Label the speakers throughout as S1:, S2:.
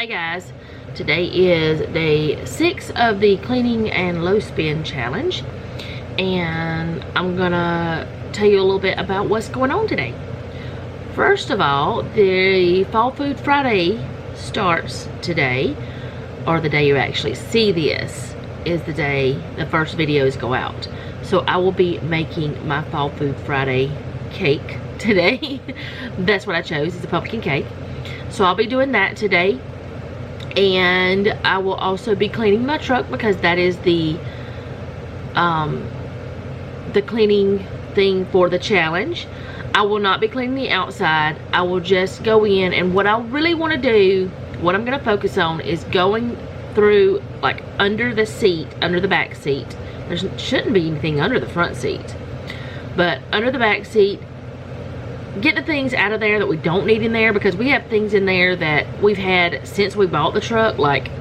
S1: Hey guys, today is day 6 of the cleaning and low spin challenge, and I'm gonna tell you a little bit about what's going on today. First of all, the Fall Food Friday starts today, or the day you actually see this is the day the first videos go out. So I will be making my Fall Food Friday cake today. That's what I chose, it's a pumpkin cake. So I'll be doing that today, and I will also be cleaning my truck because that is the cleaning thing for the challenge. I will not be cleaning the outside. I will just go in, and what I really want to do, what I'm going to focus on is going through like under the seat, under the back seat. There shouldn't be anything under the front seat, but under the back seat, get the things out of there that we don't need in there, because we have things in there that we've had since we bought the truck. Like,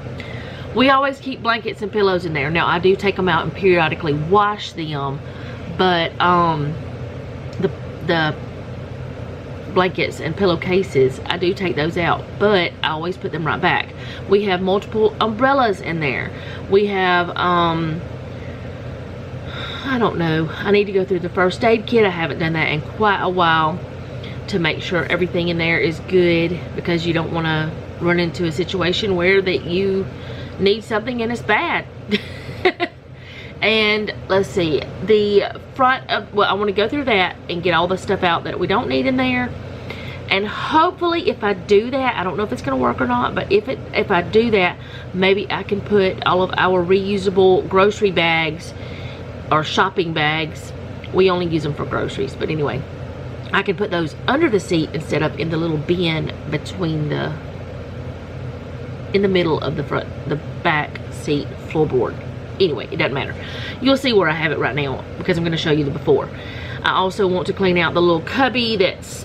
S1: we always keep blankets and pillows in there. Now I do take them out and periodically wash them, but the blankets and pillowcases, I do take those out, but I always put them right back. We have multiple umbrellas in there. We have I don't know, I need to go through the first aid kit. I haven't done that in quite a while to make sure everything in there is good, because you don't want to run into a situation where that you need something and it's bad. And let's see, the front of, well, I want to go through that and get all the stuff out that we don't need in there. And hopefully if I do that, I don't know if it's going to work or not, but if I do that, maybe I can put all of our reusable grocery bags or shopping bags. We only use them for groceries, but anyway, I can put those under the seat instead of in the little bin between in the middle of the back seat floorboard. Anyway, it doesn't matter. You'll see where I have it right now, because I'm going to show you the before. I also want to clean out the little cubby that's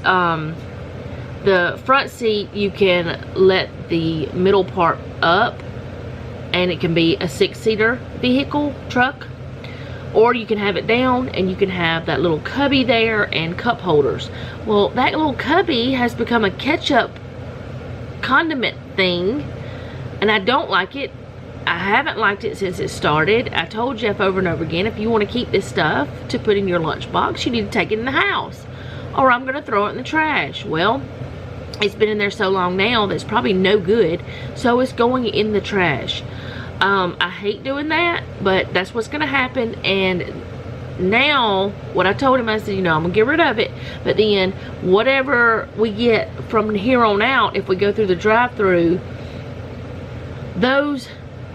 S1: the front seat. You can let the middle part up, and it can be a 6-seater vehicle, truck, or you can have it down and you can have that little cubby there and cup holders. Well, that little cubby has become a ketchup condiment thing, and I don't like it. I haven't liked it since it started. I told Jeff over and over again, if you want to keep this stuff to put in your lunchbox, you need to take it in the house, or I'm going to throw it in the trash. Well, it's been in there so long now that it's probably no good, so it's going in the trash. I hate doing that, but that's what's going to happen. And now, what I told him, I said, you know, I'm going to get rid of it, but then whatever we get from here on out, if we go through the drive-through, those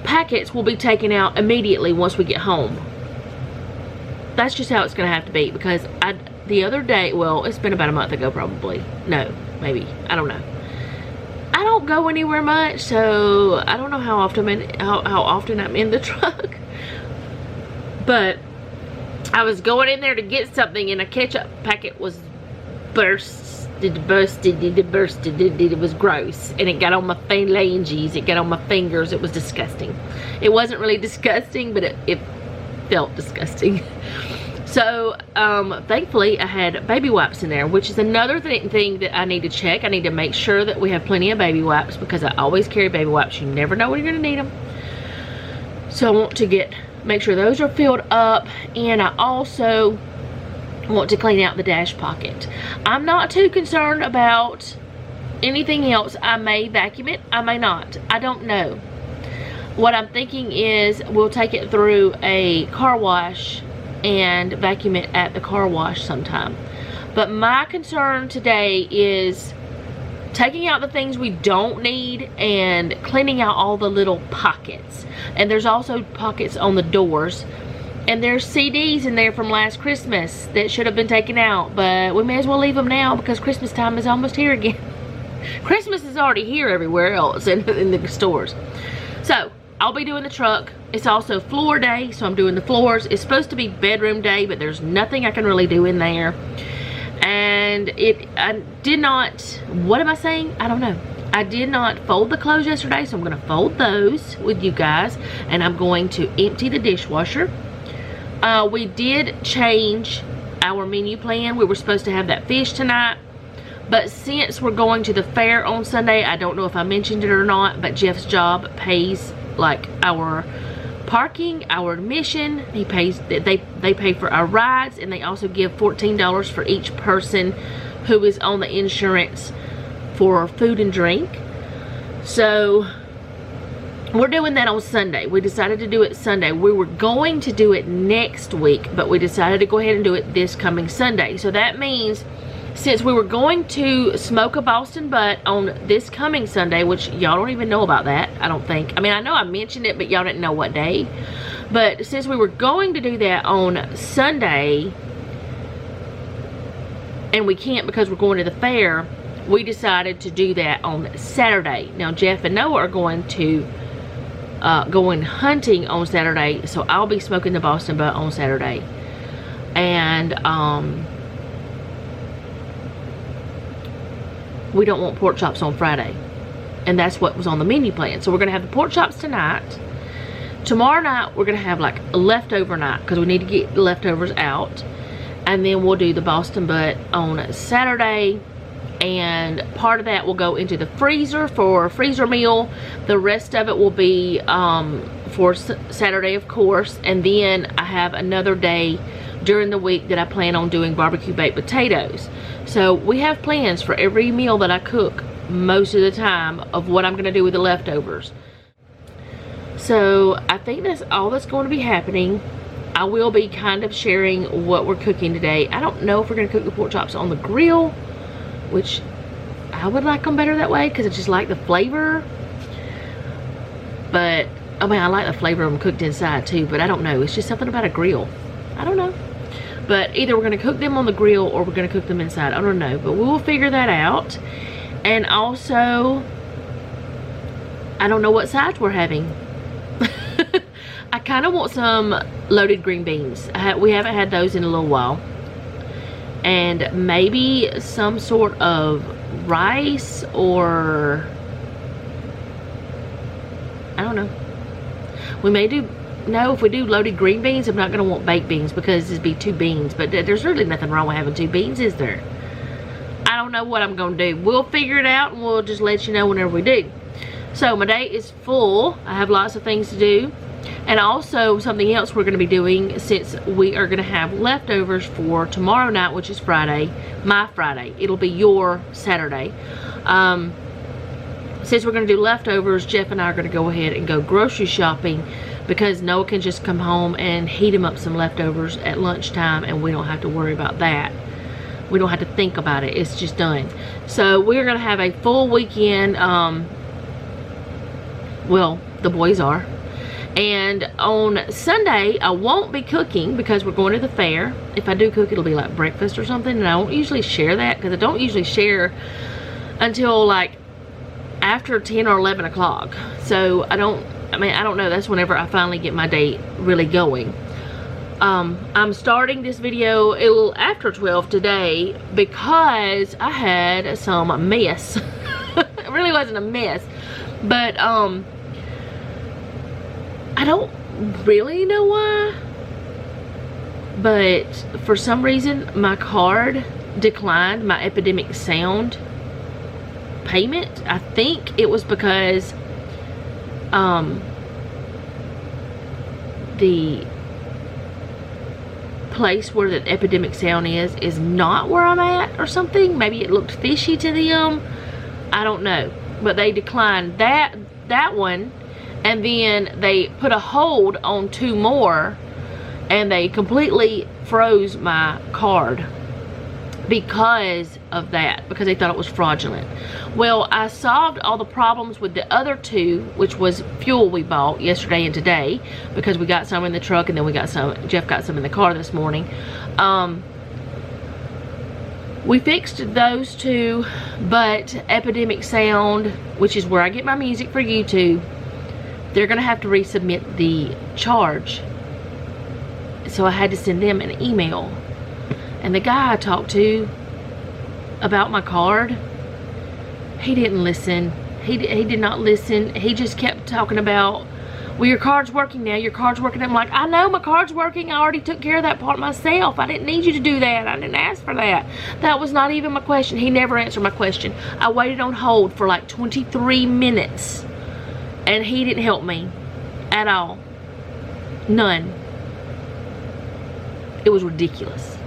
S1: packets will be taken out immediately once we get home. That's just how it's going to have to be, because the other day, well, it's been about a month ago probably. No, maybe. I don't know. I don't go anywhere much, so I don't know how often I'm in the truck. But I was going in there to get something, and a ketchup packet was bursted. It was gross, and it got on my phalanges, it got on my fingers. It was disgusting. It wasn't really disgusting, but it felt disgusting. So thankfully I had baby wipes in there, which is another thing that I need to check. I need to make sure that we have plenty of baby wipes, because I always carry baby wipes. You never know when you're going to need them. So I want to make sure those are filled up, and I also want to clean out the dash pocket. I'm not too concerned about anything else. I may vacuum it, I may not. I don't know. What I'm thinking is we'll take it through a car wash and vacuum it at the car wash sometime. But my concern today is taking out the things we don't need and cleaning out all the little pockets. And there's also pockets on the doors, and there's CDs in there from last Christmas that should have been taken out, but we may as well leave them now because Christmas time is almost here again. Christmas is already here everywhere else in the stores. So I'll be doing the truck. It's also floor day, so I'm doing the floors. It's supposed to be bedroom day, but there's nothing I can really do in there. And I did not, what am I saying? I don't know. I did not fold the clothes yesterday, so I'm going to fold those with you guys, and I'm going to empty the dishwasher. We did change our menu plan. We were supposed to have that fish tonight, But since we're going to the fair on Sunday, I don't know if I mentioned it or not, but Jeff's job pays like our parking, our admission. He pays, they pay for our rides, and they also give $14 for each person who is on the insurance for food and drink. So we're doing that on Sunday. We decided to do it Sunday. We were going to do it next week, but we decided to go ahead and do it this coming Sunday. So that means, since we were going to smoke a Boston butt on this coming Sunday, which y'all don't even know about that, I don't think. I mean, I know I mentioned it, but y'all didn't know what day. But since we were going to do that on Sunday, and we can't because we're going to the fair, we decided to do that on Saturday. Now, Jeff and Noah are going to going hunting on Saturday, so I'll be smoking the Boston butt on Saturday. And we don't want pork chops on Friday, and that's what was on the menu plan. So we're gonna have the pork chops tonight. Tomorrow night we're gonna have like a leftover night because we need to get the leftovers out, and then we'll do the Boston butt on Saturday, and part of that will go into the freezer for a freezer meal. The rest of it will be for Saturday, of course, and then I have another day during the week that I plan on doing barbecue baked potatoes. So we have plans for every meal that I cook most of the time of what I'm going to do with the leftovers. So I think that's all that's going to be happening. I will be kind of sharing what we're cooking today. I don't know if we're going to cook the pork chops on the grill, which I would like them better that way because I just like the flavor. But I mean, I like the flavor of them cooked inside too, but I don't know. It's just something about a grill. I don't know. But either we're going to cook them on the grill or we're going to cook them inside. I don't know. But we will figure that out. And also, I don't know what sides we're having. I kind of want some loaded green beans. We haven't had those in a little while. And maybe some sort of rice or... I don't know. We may do... No, if we do loaded green beans, I'm not going to want baked beans because it'd be 2 beans. But there's really nothing wrong with having 2 beans, is there? I don't know what I'm going to do. We'll figure it out and we'll just let you know whenever we do. So my day is full. I have lots of things to do. And also something else we're going to be doing, since we are going to have leftovers for tomorrow night, which is Friday. My Friday. It'll be your Saturday. Since we're going to do leftovers, Jeff and I are going to go ahead and go grocery shopping, because Noah can just come home and heat him up some leftovers at lunchtime, and we don't have to worry about that. We don't have to think about it. It's just done. So we're going to have a full weekend. Well, the boys are. And on Sunday, I won't be cooking because we're going to the fair. If I do cook, it'll be like breakfast or something. And I don't usually share that because I don't usually share until like after 10 or 11 o'clock. So I don't know. That's whenever I finally get my day really going. I'm starting this video a little after 12 today because I had some mess. It really wasn't a mess, but I don't really know why, but for some reason my card declined my Epidemic Sound payment. I think it was because the place where the Epidemic Sound is not where I'm at or something. Maybe it looked fishy to them. I don't know, but they declined that one, and then they put a hold on 2 more, and they completely froze my card because of that, because they thought it was fraudulent. Well, I solved all the problems with the other 2, which was fuel we bought yesterday and today, because we got some in the truck and then we got some, Jeff got some in the car this morning. We fixed those 2, but Epidemic Sound, which is where I get my music for YouTube, they're gonna have to resubmit the charge. So I had to send them an email. And the guy I talked to about my card, he didn't listen. He did not listen. He just kept talking about, well, your card's working now, your card's working. I'm like, I know my card's working. I already took care of that part myself. I didn't need you to do that. I didn't ask for that. That was not even my question. He never answered my question. I waited on hold for like 23 minutes and he didn't help me at all. None. It was ridiculous.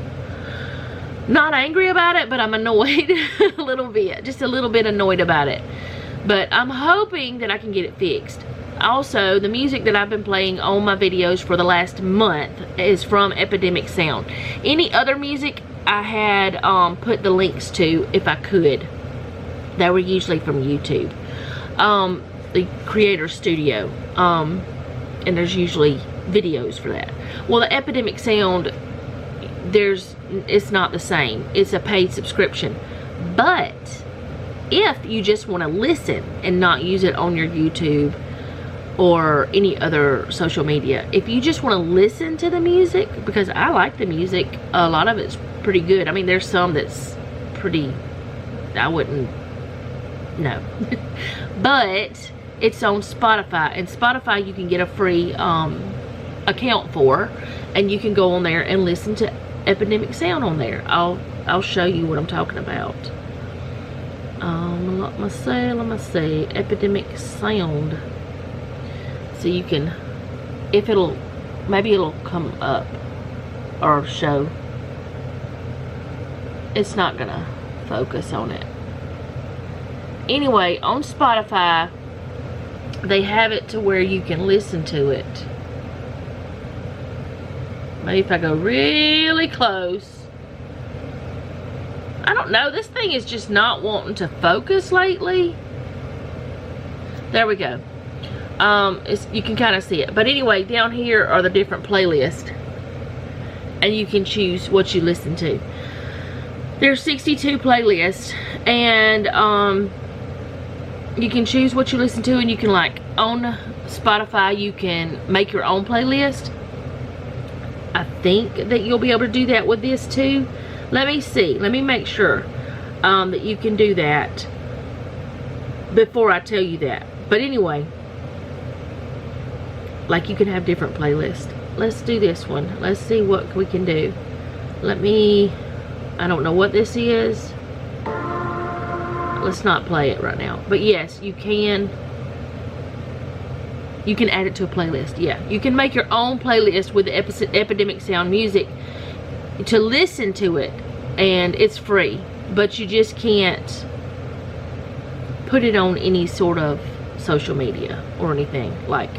S1: Not angry about it, but I'm annoyed a little bit. Just a little bit annoyed about it. But I'm hoping that I can get it fixed. Also, the music that I've been playing on my videos for the last month is from Epidemic Sound. Any other music I had put the links to if I could. They were usually from YouTube. The Creator Studio. And there's usually videos for that. Well, the Epidemic Sound, it's not the same. It's a paid subscription. But if you just want to listen and not use it on your YouTube or any other social media, if you just want to listen to the music, because I like the music, a lot of it's pretty good. I mean, there's some that's pretty, I wouldn't know. But it's on Spotify, and Spotify you can get a free account for, and you can go on there and listen to Epidemic Sound on there. I'll show you what I'm talking about. Let me see, Epidemic Sound. So you can, maybe it'll come up or show. It's not gonna focus on it. Anyway, on Spotify, they have it to where you can listen to it. Maybe if I go really close. I don't know, this thing is just not wanting to focus lately. There we go. You can kind of see it. But anyway, down here are the different playlists. And you can choose what you listen to. There's 62 playlists. And you can choose what you listen to. And you can, like, on Spotify, you can make your own playlist. I think that you'll be able to do that with this too. Let me see. Let me make sure that you can do that before I tell you that. But anyway, like, you can have different playlists. Let's do this one. Let's see what we can do. I don't know what this is. Let's not play it right now. But yes, you can add it to a playlist. Yeah, you can make your own playlist with the Epidemic Sound music to listen to it, and it's free, but you just can't put it on any sort of social media or anything. Like,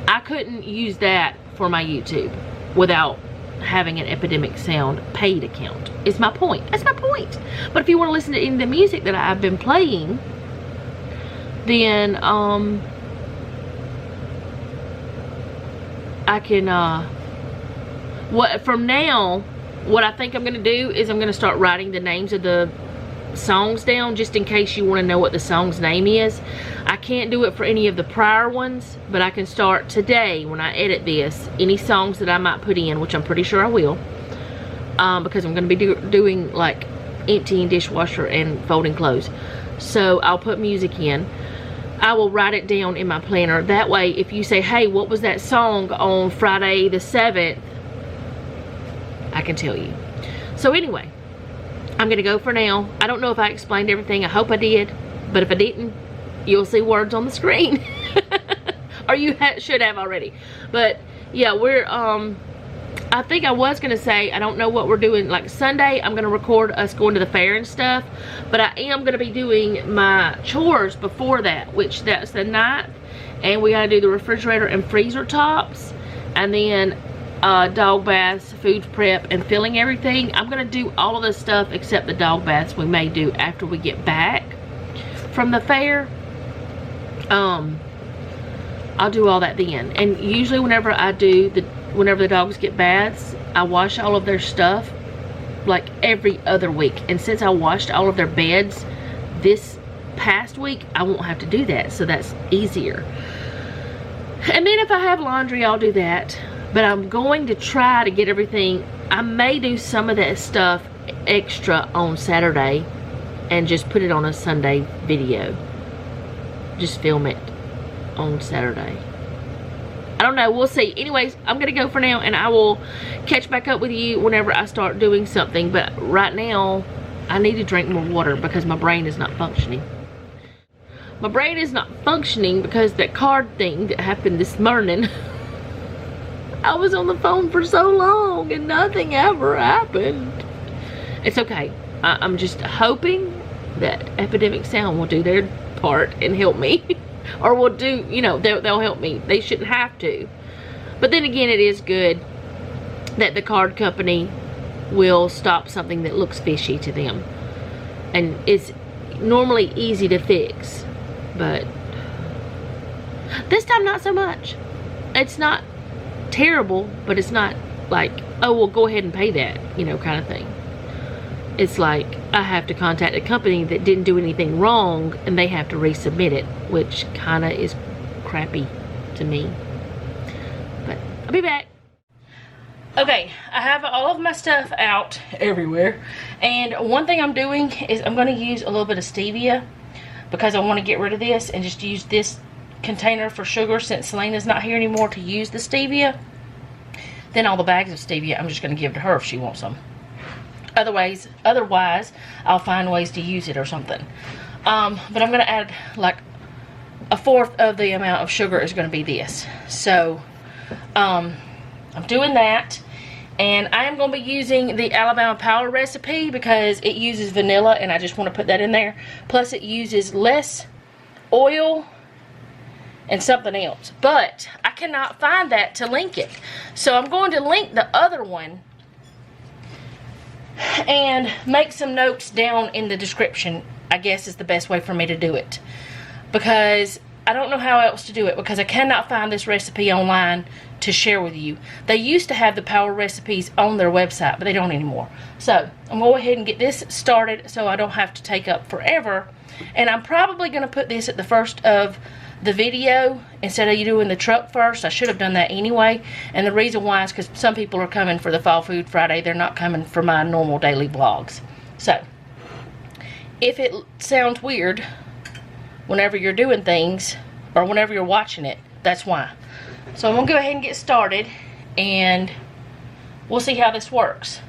S1: I couldn't use that for my YouTube without having an Epidemic Sound paid account. Is my point. That's my point. But if you want to listen to any of the music that I've been playing, then I can from now, what I think I'm gonna do is I'm gonna start writing the names of the songs down, just in case you want to know what the song's name is. I can't do it for any of the prior ones, but I can start today when I edit this, any songs that I might put in, which I'm pretty sure I will, because I'm gonna be doing like emptying dishwasher and folding clothes. So I'll put music in. I will write it down in my planner. That way, if you say, hey, what was that song on Friday the 7th? I can tell you. So anyway, I'm going to go for now. I don't know if I explained everything. I hope I did. But if I didn't, you'll see words on the screen. Or you should have already. But yeah, we're, I think I was going to say, I don't know what we're doing. Like Sunday, I'm going to record us going to the fair and stuff. But I am going to be doing my chores before that, which that's the 9th. And we got to do the refrigerator and freezer tops. And then dog baths, food prep, and filling everything. I'm going to do all of this stuff except the dog baths we may do after we get back from the fair. I'll do all that then. And usually whenever the dogs get baths, I wash all of their stuff like every other week. And since I washed all of their beds this past week, I won't have to do that, so that's easier. And then if I have laundry, I'll do that. But I'm going to try to get everything. I may do some of that stuff extra on Saturday and just put it on a Sunday video. Just film it on Saturday. I don't know. We'll see. Anyways, I'm going to go for now, and I will catch back up with you whenever I start doing something. But right now, I need to drink more water because my brain is not functioning. My brain is not functioning because that card thing that happened this morning. I was on the phone for so long and nothing ever happened. It's okay. I'm just hoping that Epidemic Sound will do their part and help me. Or will do, you know, they'll help me. They shouldn't have to. But then again, it is good that the card company will stop something that looks fishy to them. And it's normally easy to fix. But this time, not so much. It's not terrible, but it's not like, oh, well, go ahead and pay that, you know, kind of thing. It's like I have to contact a company that didn't do anything wrong and they have to resubmit it, which kind of is crappy to me. But I'll be back. Okay, I have all of my stuff out everywhere. And one thing I'm doing is I'm going to use a little bit of stevia because I want to get rid of this and just use this container for sugar since Selena's not here anymore to use the stevia. Then all the bags of stevia I'm just going to give to her if she wants some. Otherwise, I'll find ways to use it or something. But I'm going to add like a fourth of the amount of sugar is going to be this. So, I'm doing that. And I am going to be using the Alabama Power recipe because it uses vanilla and I just want to put that in there. Plus it uses less oil and something else. But I cannot find that to link it. So I'm going to link the other one and make some notes down in the description. I guess is the best way for me to do it. Because I don't know how else to do it because I cannot find this recipe online to share with you. They used to have the power recipes on their website, but they don't anymore. So I'm going to go ahead and get this started so I don't have to take up forever. And I'm probably going to put this at the first of the video instead of you doing the truck first. I should have done that anyway. And the reason why is because some people are coming for the Fall Food Friday. They're not coming for my normal daily vlogs. So if it sounds weird whenever you're doing things or whenever you're watching it, that's why. So I'm going to go ahead and get started and we'll see how this works.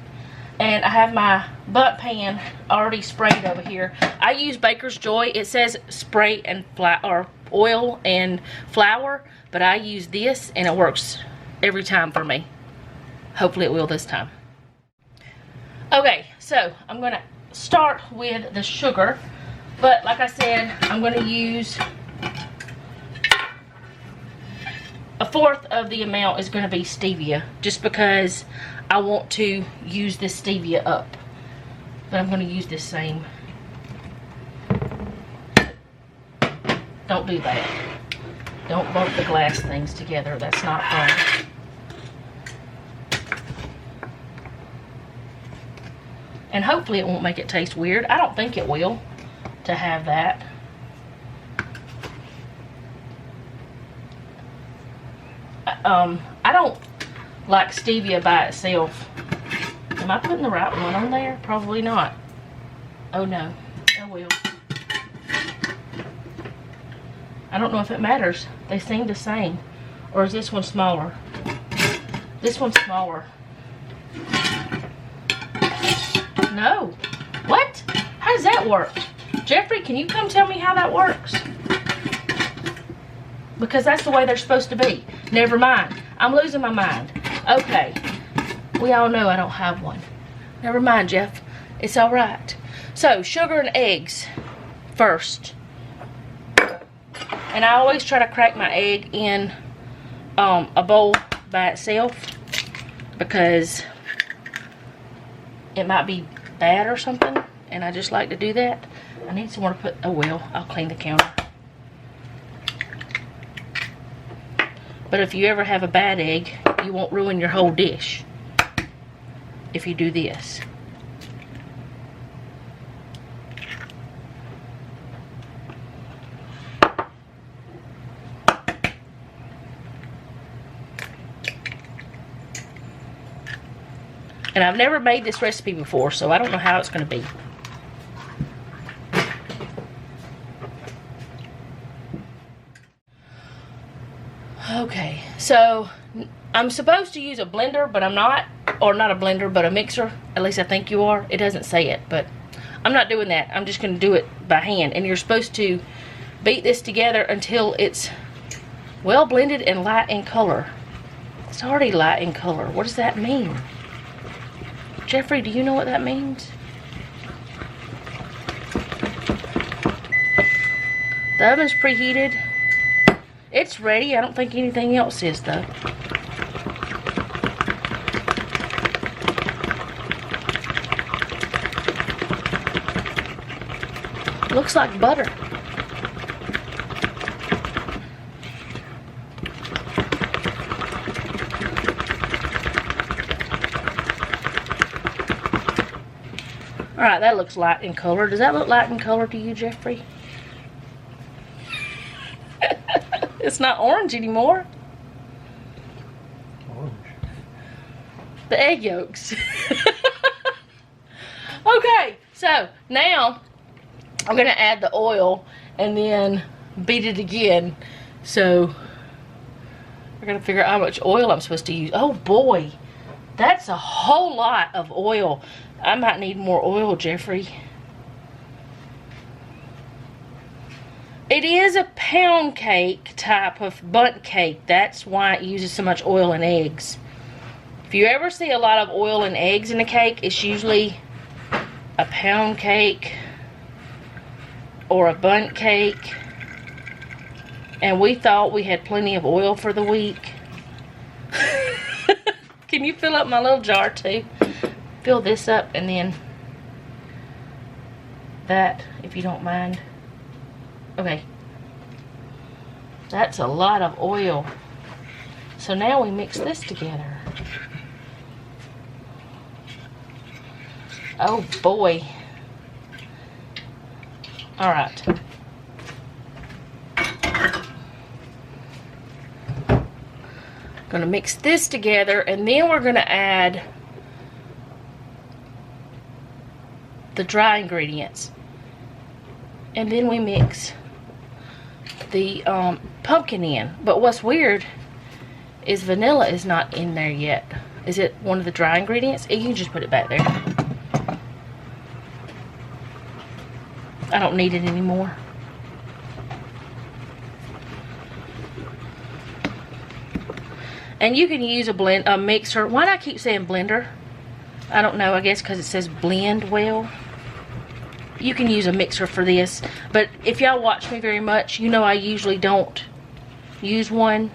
S1: And I have my butt pan already sprayed over here. I use Baker's Joy. It says spray and or oil and flour, but I use this and it works every time for me. Hopefully it will this time. Okay, so I'm going to start with the sugar, but like I said, I'm going to use a fourth of the amount is going to be stevia, just because I want to use this stevia up. But I'm going to use this same. Don't do that. Don't bump the glass things together. That's not fun. And hopefully it won't make it taste weird. I don't think it will to have that. I don't like stevia by itself. Am I putting the right one on there? Probably not. Oh no. Oh well. I don't know if it matters. They seem the same. Or is this one smaller? This one's smaller. No. What? How does that work? Jeffrey, can you come tell me how that works? Because that's the way they're supposed to be. Never mind. I'm losing my mind. Okay. We all know I don't have one. Never mind, Jeff. It's all right. So, sugar and eggs first. And I always try to crack my egg in a bowl by itself because it might be bad or something. And I just like to do that. I need somewhere to put, oh well, I'll clean the counter. But if you ever have a bad egg, you won't ruin your whole dish if you do this. And I've never made this recipe before, so I don't know how it's going to be. Okay, So I'm supposed to use a blender, but I'm not. Or not a blender, but a mixer. At least I think you are. It doesn't say it, but I'm not doing that. I'm just going to do it by hand. And you're supposed to beat this together until it's well blended and light in color. It's already light in color. What does that mean? Jeffrey, do you know what that means? The oven's preheated. It's ready. I don't think anything else is, though. Looks like butter. Alright, that looks light in color. Does that look light in color to you, Jeffrey? It's not orange anymore.
S2: Orange.
S1: The egg yolks. Okay, so now I'm going to add the oil and then beat it again. So we're going to figure out how much oil I'm supposed to use. Oh boy, that's a whole lot of oil. I might need more oil, Jeffrey. It is a pound cake type of bundt cake. That's why it uses so much oil and eggs. If you ever see a lot of oil and eggs in a cake, it's usually a pound cake or a bundt cake. And we thought we had plenty of oil for the week. Can you fill up my little jar too? Fill this up and then that, if you don't mind. Okay. That's a lot of oil. So now we mix this together. Oh boy. Alright. Gonna mix this together and then we're gonna add the dry ingredients. And then we mix the pumpkin in. But what's weird is vanilla is not in there yet. Is it one of the dry ingredients? You can just put it back there. I don't need it anymore. And you can use a mixer. Why do I keep saying blender? I don't know. I guess because it says blend well. You can use a mixer for this, but if y'all watch me very much, you know I usually don't use one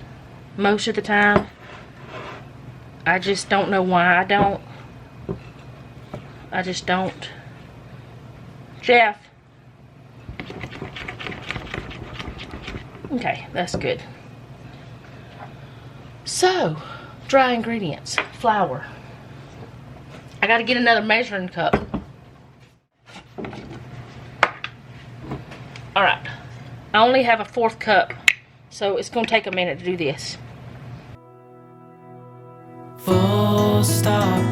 S1: most of the time. I just don't know why I don't. I just don't. Jeff. Okay, that's good. So, dry ingredients. Flour. I gotta get another measuring cup. Alright, I only have a 1/4 cup, so it's going to take a minute to do this.
S3: Full stop.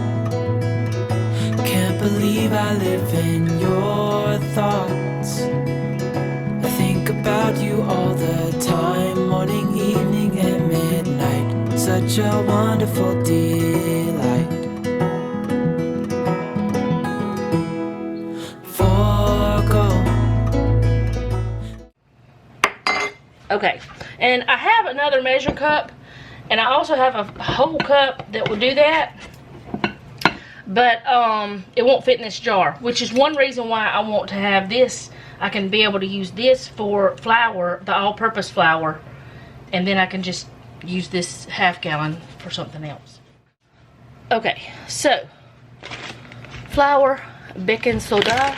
S3: Can't believe I live in your thoughts. I think about you all the time, morning, evening, and midnight. Such a wonderful delight.
S1: Okay, and I have another measure cup, and I also have a whole cup that will do that, but it won't fit in this jar, which is one reason why I want to have this. I can be able to use this for flour, the all-purpose flour, and then I can just use this 1/2 gallon for something else. Okay, so flour, baking soda,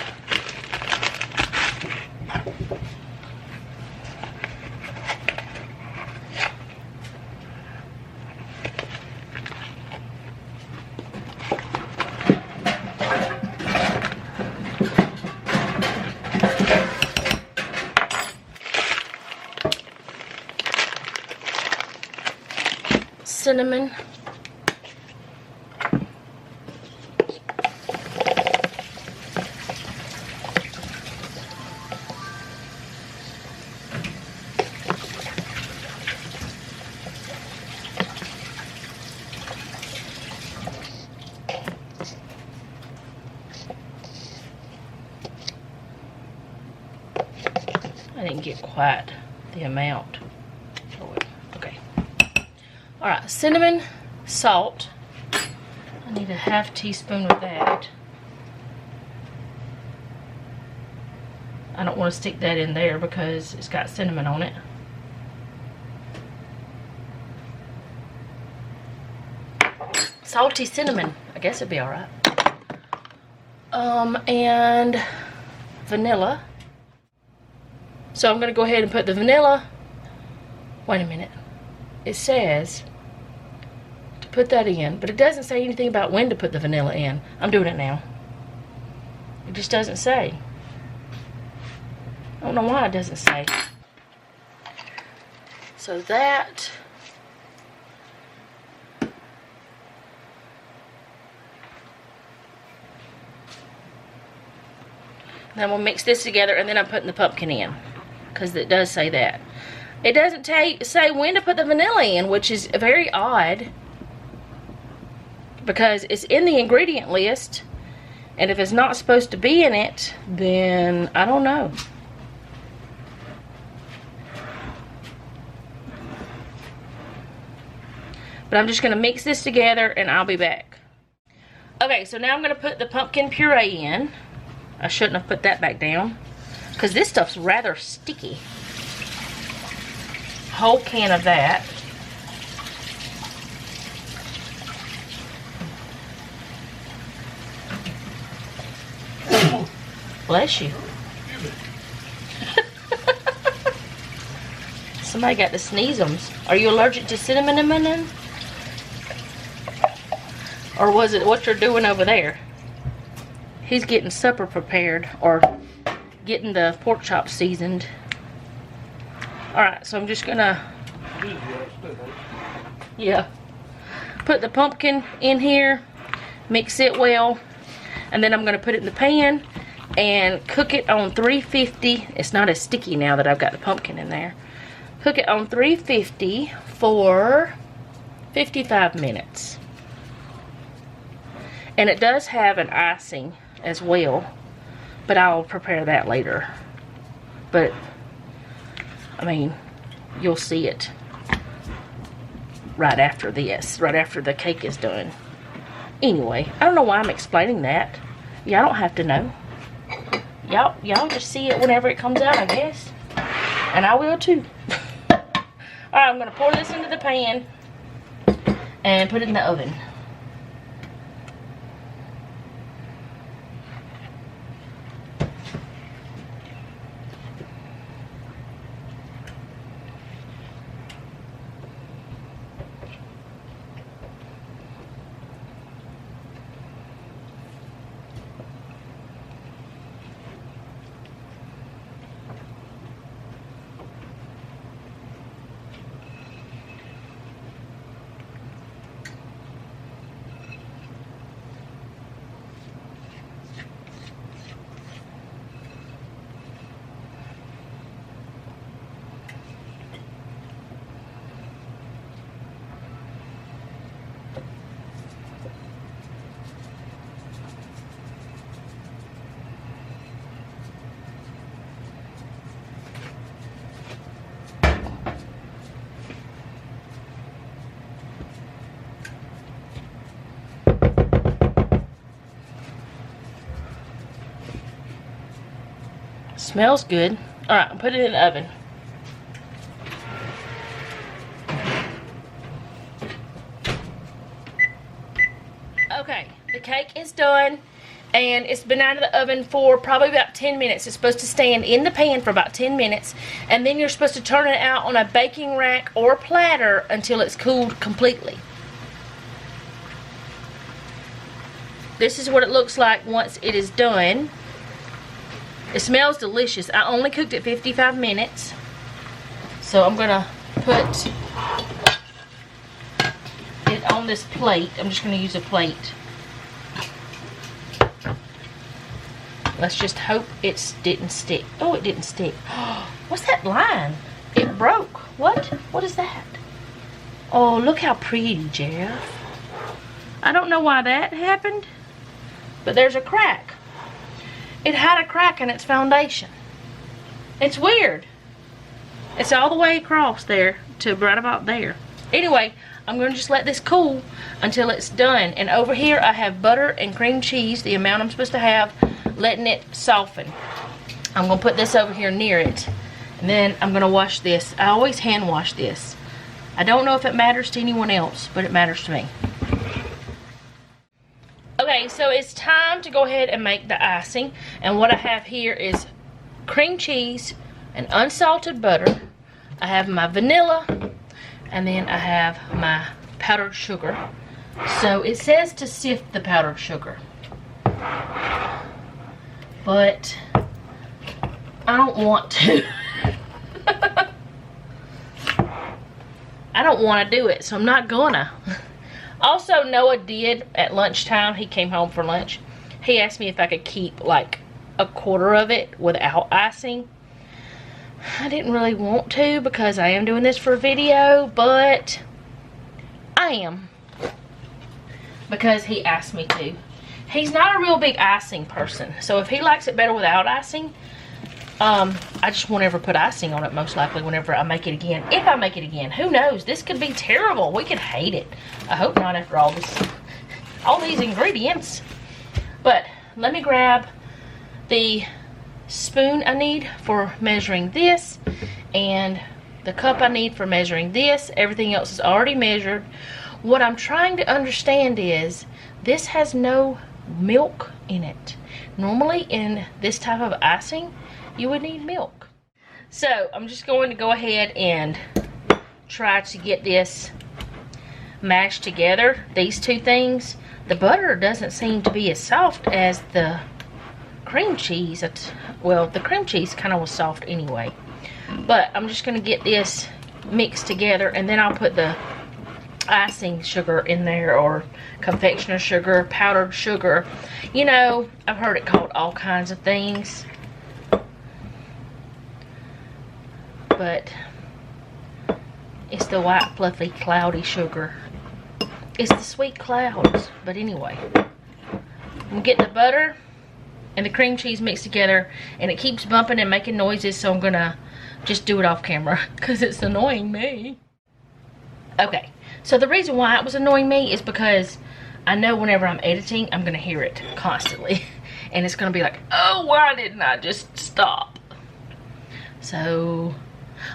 S1: cinnamon, I didn't get quite the amount. Okay. Alright, cinnamon, salt. I need a half teaspoon of that. I don't want to stick that in there because it's got cinnamon on it. Salty cinnamon. I guess it'd be alright. And vanilla. So I'm going to go ahead and put the vanilla. Wait a minute. It says to put that in, but it doesn't say anything about when to put the vanilla in. I'm doing it now. It just doesn't say. I don't know why it doesn't say. So that. Then we'll mix this together, and then I'm putting the pumpkin in, because it does say that. It doesn't say when to put the vanilla in, which is very odd, because it's in the ingredient list, and if it's not supposed to be in it, then I don't know. But I'm just going to mix this together, and I'll be back. Okay, so now I'm going to put the pumpkin puree in. I shouldn't have put that back down, because this stuff's rather sticky. Whole can of that. Bless you. Somebody got the sneezums. Are you allergic to cinnamon? Or was it what you're doing over there? He's getting supper prepared, or getting the pork chops seasoned. Alright, so I'm just gonna, put the pumpkin in here, mix it well, and then I'm gonna put it in the pan and cook it on 350. It's not as sticky now that I've got the pumpkin in there. Cook it on 350 for 55 minutes. And it does have an icing as well, but I'll prepare that later. But I mean, you'll see it right after this, right after the cake is done. Anyway, I don't know why I'm explaining that. Y'all don't have to know. Y'all just see it whenever it comes out, I guess. And I will too. Alright, I'm gonna pour this into the pan and put it in the oven. Smells good. Alright, I'll put it in the oven. Okay, the cake is done, and it's been out of the oven for probably about 10 minutes. It's supposed to stand in the pan for about 10 minutes, and then you're supposed to turn it out on a baking rack or platter until it's cooled completely. This is what it looks like once it is done. It smells delicious. I only cooked it 55 minutes. So I'm gonna put it on this plate. I'm just gonna use a plate. Let's just hope it didn't stick. Oh, it didn't stick. What's that line? It broke. What? What is that? Oh, look how pretty, Jeff. I don't know why that happened, but there's a crack. It had a crack in its foundation. It's weird. It's all the way across there to right about there. Anyway, I'm going to just let this cool until it's done. And over here I have butter and cream cheese, the amount I'm supposed to have, letting it soften. I'm going to put this over here near it. And then I'm going to wash this. I always hand wash this. I don't know if it matters to anyone else, but it matters to me. Okay, so it's time to go ahead and make the icing. And what I have here is cream cheese and unsalted butter. I have my vanilla, and then I have my powdered sugar. So it says to sift the powdered sugar, but I don't want to. I don't want to do it, so I'm not gonna. Also, Noah did at lunchtime. He came home for lunch. He asked me if I could keep like a quarter of it without icing. I didn't really want to because I am doing this for a video, but I am because he asked me to. He's not a real big icing person, so if he likes it better without icing, I just won't ever put icing on it, most likely, whenever I make it again. If I make it again, who knows? This could be terrible. We could hate it. I hope not after all these ingredients. But let me grab the spoon I need for measuring this and the cup I need for measuring this. Everything else is already measured. What I'm trying to understand is this has no milk in it. Normally in this type of icing, you would need milk. So I'm just going to go ahead and try to get this mashed together, these two things. The butter doesn't seem to be as soft as the cream cheese. Well, the cream cheese kind of was soft anyway. But I'm just going to get this mixed together, and then I'll put the icing sugar in there, or confectioner sugar, powdered sugar. You know, I've heard it called all kinds of things. But it's the white, fluffy, cloudy sugar. It's the sweet clouds. But anyway, I'm getting the butter and the cream cheese mixed together, and it keeps bumping and making noises, so I'm gonna just do it off camera because it's annoying me. Okay, so the reason why it was annoying me is because I know whenever I'm editing, I'm gonna hear it constantly. And it's gonna be like, oh, why didn't I just stop? So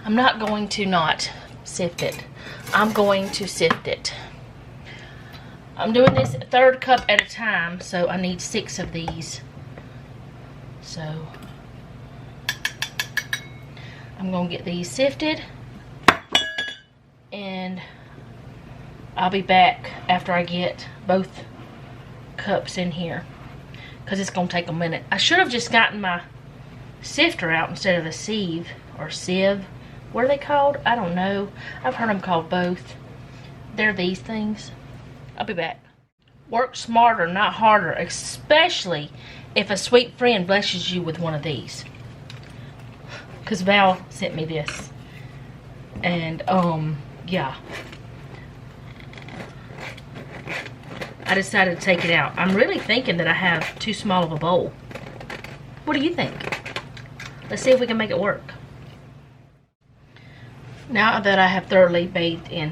S1: I'm not going to not sift it. I'm going to sift it. I'm doing this third cup at a time, so I need 6 of these. So I'm going to get these sifted, and I'll be back after I get both cups in here, because it's going to take a minute. I should have just gotten my sifter out instead of a sieve or sieve. What are they called? I don't know. I've heard them called both. They're these things. I'll be back. Work smarter, not harder, especially if a sweet friend blesses you with one of these. Because Val sent me this. And, yeah. I decided to take it out. I'm really thinking that I have too small of a bowl. What do you think? Let's see if we can make it work. Now that I have thoroughly bathed in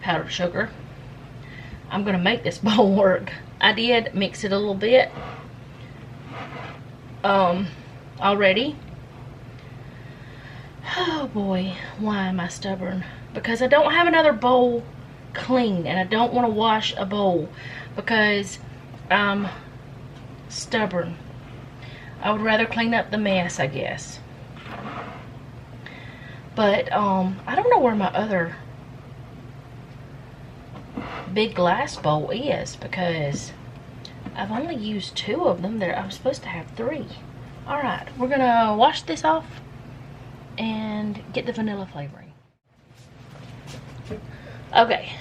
S1: powdered sugar, I'm going to make this bowl work. I did mix it a little bit already. Oh boy, why am I stubborn? Because I don't have another bowl clean, and I don't want to wash a bowl because I'm stubborn. I would rather clean up the mess, I guess. But I don't know where my other big glass bowl is, because I've only used 2 of them. I'm supposed to have 3. Alright, we're gonna wash this off and get the vanilla flavoring. Okay,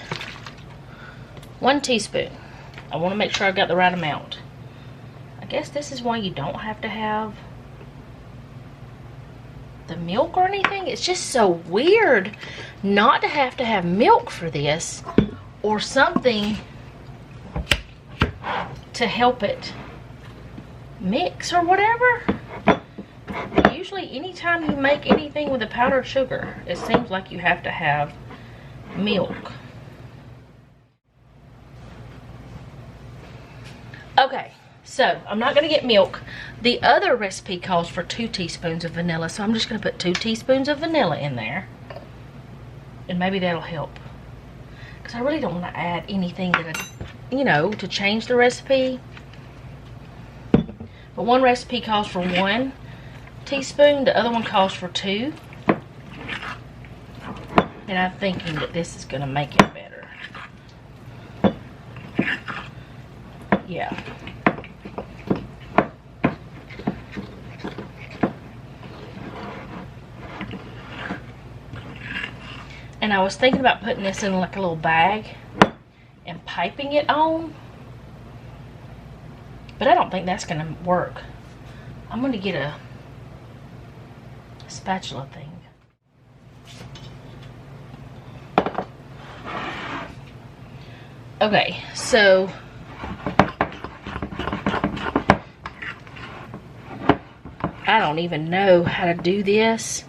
S1: 1 teaspoon. I want to make sure I've got the right amount. I guess this is why you don't have to have the milk or anything. It's just so weird not to have milk for this, or something to help it mix or whatever. usually anytime you make anything with a powdered sugar, it seems like you have to have milk. Okay, so I'm not going to get milk. The other recipe calls for 2 teaspoons of vanilla, so I'm just going to put 2 teaspoons of vanilla in there. And maybe that'll help. Because I really don't want to add anything that, you know, to change the recipe. But one recipe calls for 1 teaspoon, the other one calls for 2. And I'm thinking that this is going to make it better. Yeah. And I was thinking about putting this in like a little bag and piping it on. But I don't think that's going to work. I'm going to get a spatula thing. Okay, so I don't even know how to do this.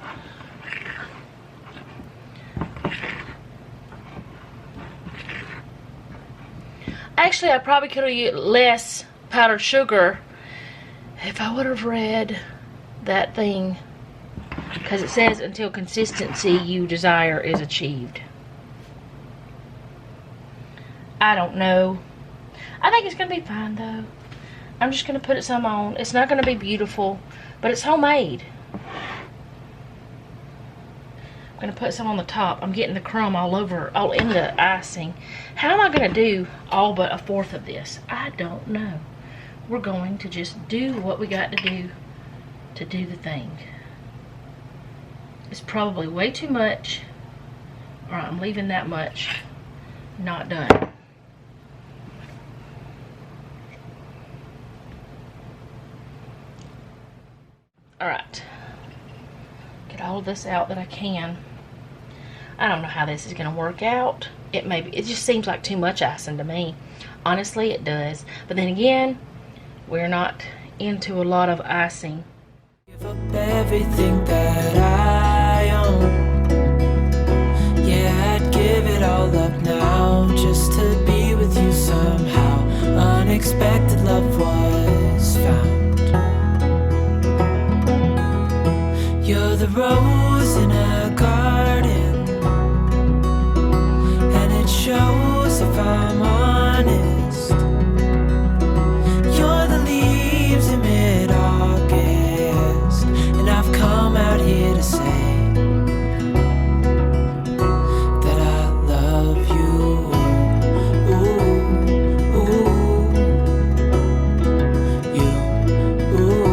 S1: Actually, I probably could have used less powdered sugar if I would have read that thing, because it says until consistency you desire is achieved. I don't know. I think it's going to be fine though. I'm just going to put it some on. It's not going to be beautiful, but it's homemade. I'm going to put some on the top. I'm getting the crumb all over, all in the icing. How am I going to do all but 1/4 of this? I don't know. We're going to just do what we got to do the thing. It's probably way too much. Alright, I'm leaving that much not done. Alright. Get all of this out that I can. I don't know how this is going to work out. It just seems like too much icing to me. Honestly, it does. But then again, we're not into a lot of icing.
S3: Give up everything that I own. Yeah, I'd give it all up now just to be with you somehow. Unexpected love was found. You're the rose in a garden, and it shows if I'm honest. You're the leaves in mid-August, and I've come out here to say that I love you. Ooh, ooh, you, ooh,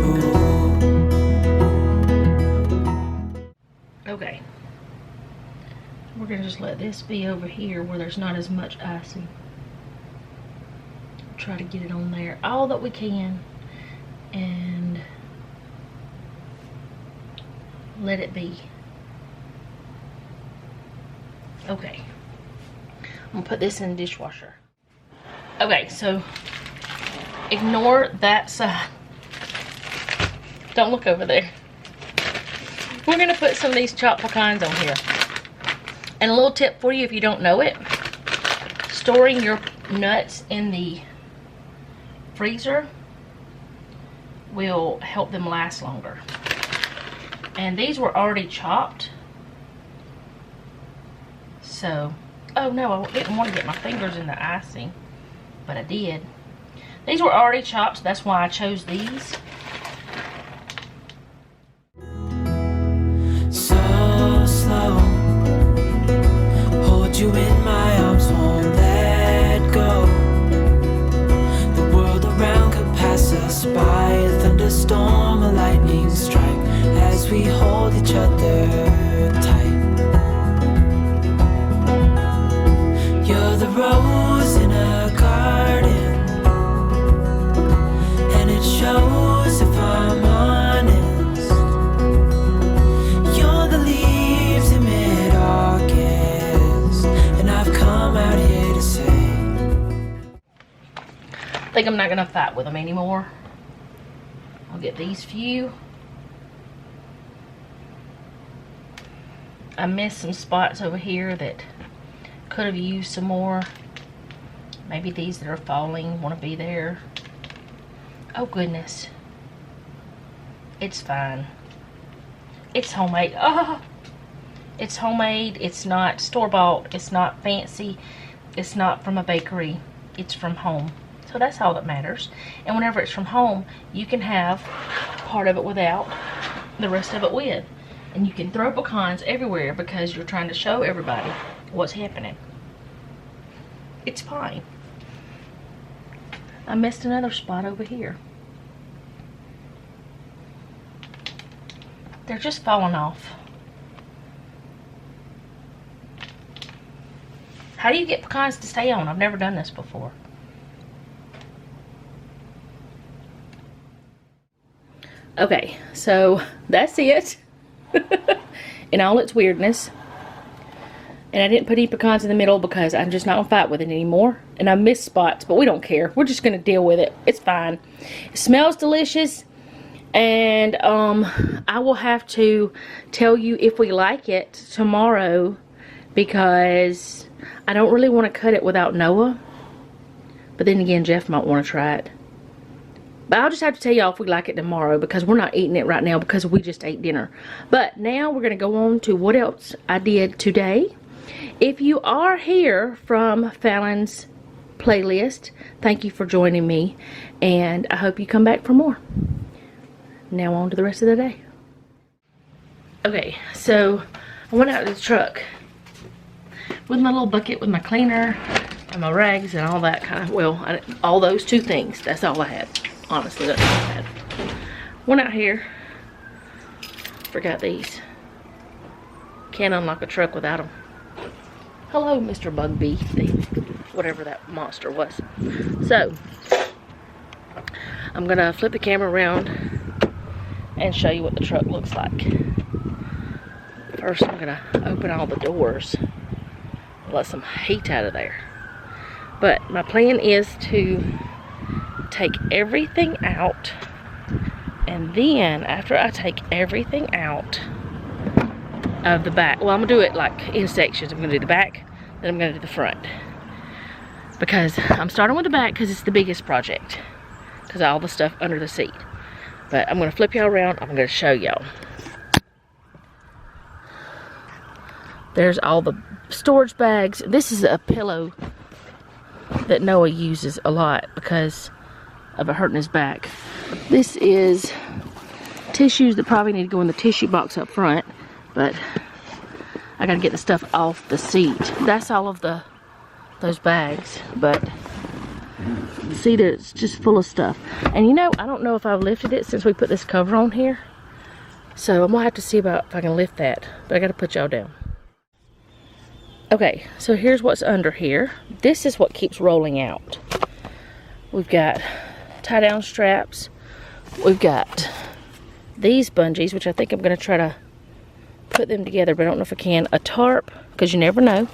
S3: ooh.
S1: Okay. We're going to just let this be over here where there's not as much icing. Try to get it on there all that we can and let it be. Okay. I'm going to put this in the dishwasher. Okay, so ignore that side. Don't look over there. We're going to put some of these chopped pecans on here. And a little tip for you if you don't know it. Storing your nuts in the freezer will help them last longer. And these were already chopped. So, oh no, I didn't want to get my fingers in the icing, but I did. These were already chopped, so that's why I chose these.
S3: So slow, hold you in my arms, won't let go. The world around could pass us by, a thunderstorm, a lightning strike, as we hold each other tight. You're the rose in a garden, and it shows if I'm honest. You're the leaves in mid-August, and I've come out here to say
S1: I think I'm not going to fight with them anymore. I'll get these few I missed some spots over here that could have used some more. Maybe these that are falling want to be there. Oh goodness. It's fine. It's homemade. Oh, it's homemade. It's not store-bought. It's not fancy. It's not from a bakery. It's from home. So that's all that matters. And whenever it's from home, you can have part of it without, the rest of it with. And you can throw pecans everywhere because you're trying to show everybody what's happening. It's fine. I missed another spot over here. They're just falling off. How do you get pecans to stay on? I've never done this before. Okay, so that's it. In all its weirdness. And I didn't put any pecans in the middle because I'm just not gonna fight with it anymore. And I missed spots, but we don't care. We're just gonna deal with it. It's fine. It smells delicious. And I will have to tell you if we like it tomorrow, because I don't really want to cut it without Noah. But then again, Jeff might want to try it. But I'll just have to tell y'all if we like it tomorrow, because we're not eating it right now because we just ate dinner. But now we're going to go on to what else I did today. If you are here from Fallon's playlist, thank you for joining me. And I hope you come back for more. Now on to the rest of the day. Okay, so I went out to the truck with my little bucket with my cleaner and my rags and all that kind of, well, all those two things. That's all I had. Honestly, that's all I had. Went out here. Forgot these. Can't unlock a truck without them. Hello, Mr. Bugby thing. Whatever that monster was. So, I'm going to flip the camera around and show you what the truck looks like. First, I'm going to open all the doors. Let some heat out of there. But my plan is to take everything out, and then after I take everything out of the back, well, I'm gonna do it like in sections. I'm gonna do the back, then I'm gonna do the front, because I'm starting with the back because it's the biggest project, because all the stuff under the seat. But I'm gonna flip y'all around. I'm gonna show y'all. There's all the storage bags. This is a pillow that Noah uses a lot because of it hurting his back. This is tissues that probably need to go in the tissue box up front, but I gotta get the stuff off the seat. That's all of those bags, but see that it's just full of stuff. And you know, I don't know if I've lifted it since we put this cover on here, so I'm gonna have to see about if I can lift that, but I gotta put y'all down. Okay, so here's what's under here. This is what keeps rolling out. We've got tie down straps. We've got these bungees, which I think I'm going to try to put them together, but I don't know if I can. A tarp, because you never know.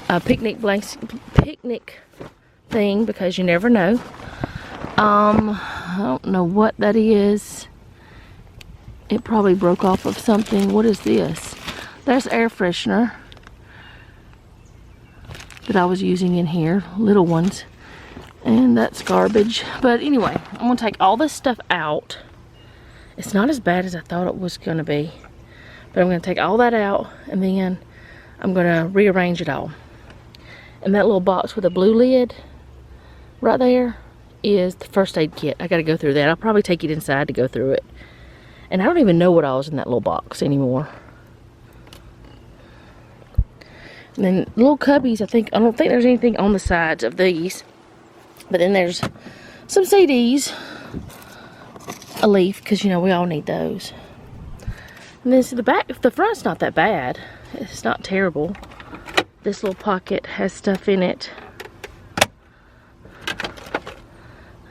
S1: A picnic thing, because you never know. I don't know what that is. It probably broke off of something. What is this? There's air freshener that I was using in here, little ones, and that's garbage. But anyway, I'm gonna take all this stuff out. It's not as bad as I thought it was gonna be, but I'm gonna take all that out, and then I'm gonna rearrange it all. And that little box with a blue lid right there is the first aid kit. I gotta go through that. I'll probably take it inside to go through it. And I don't even know what all is in that little box anymore. And then little cubbies, I don't think there's anything on the sides of these. But then there's some CDs. A leaf, because you know we all need those. And then see the back, the front's not that bad. It's not terrible. This little pocket has stuff in it.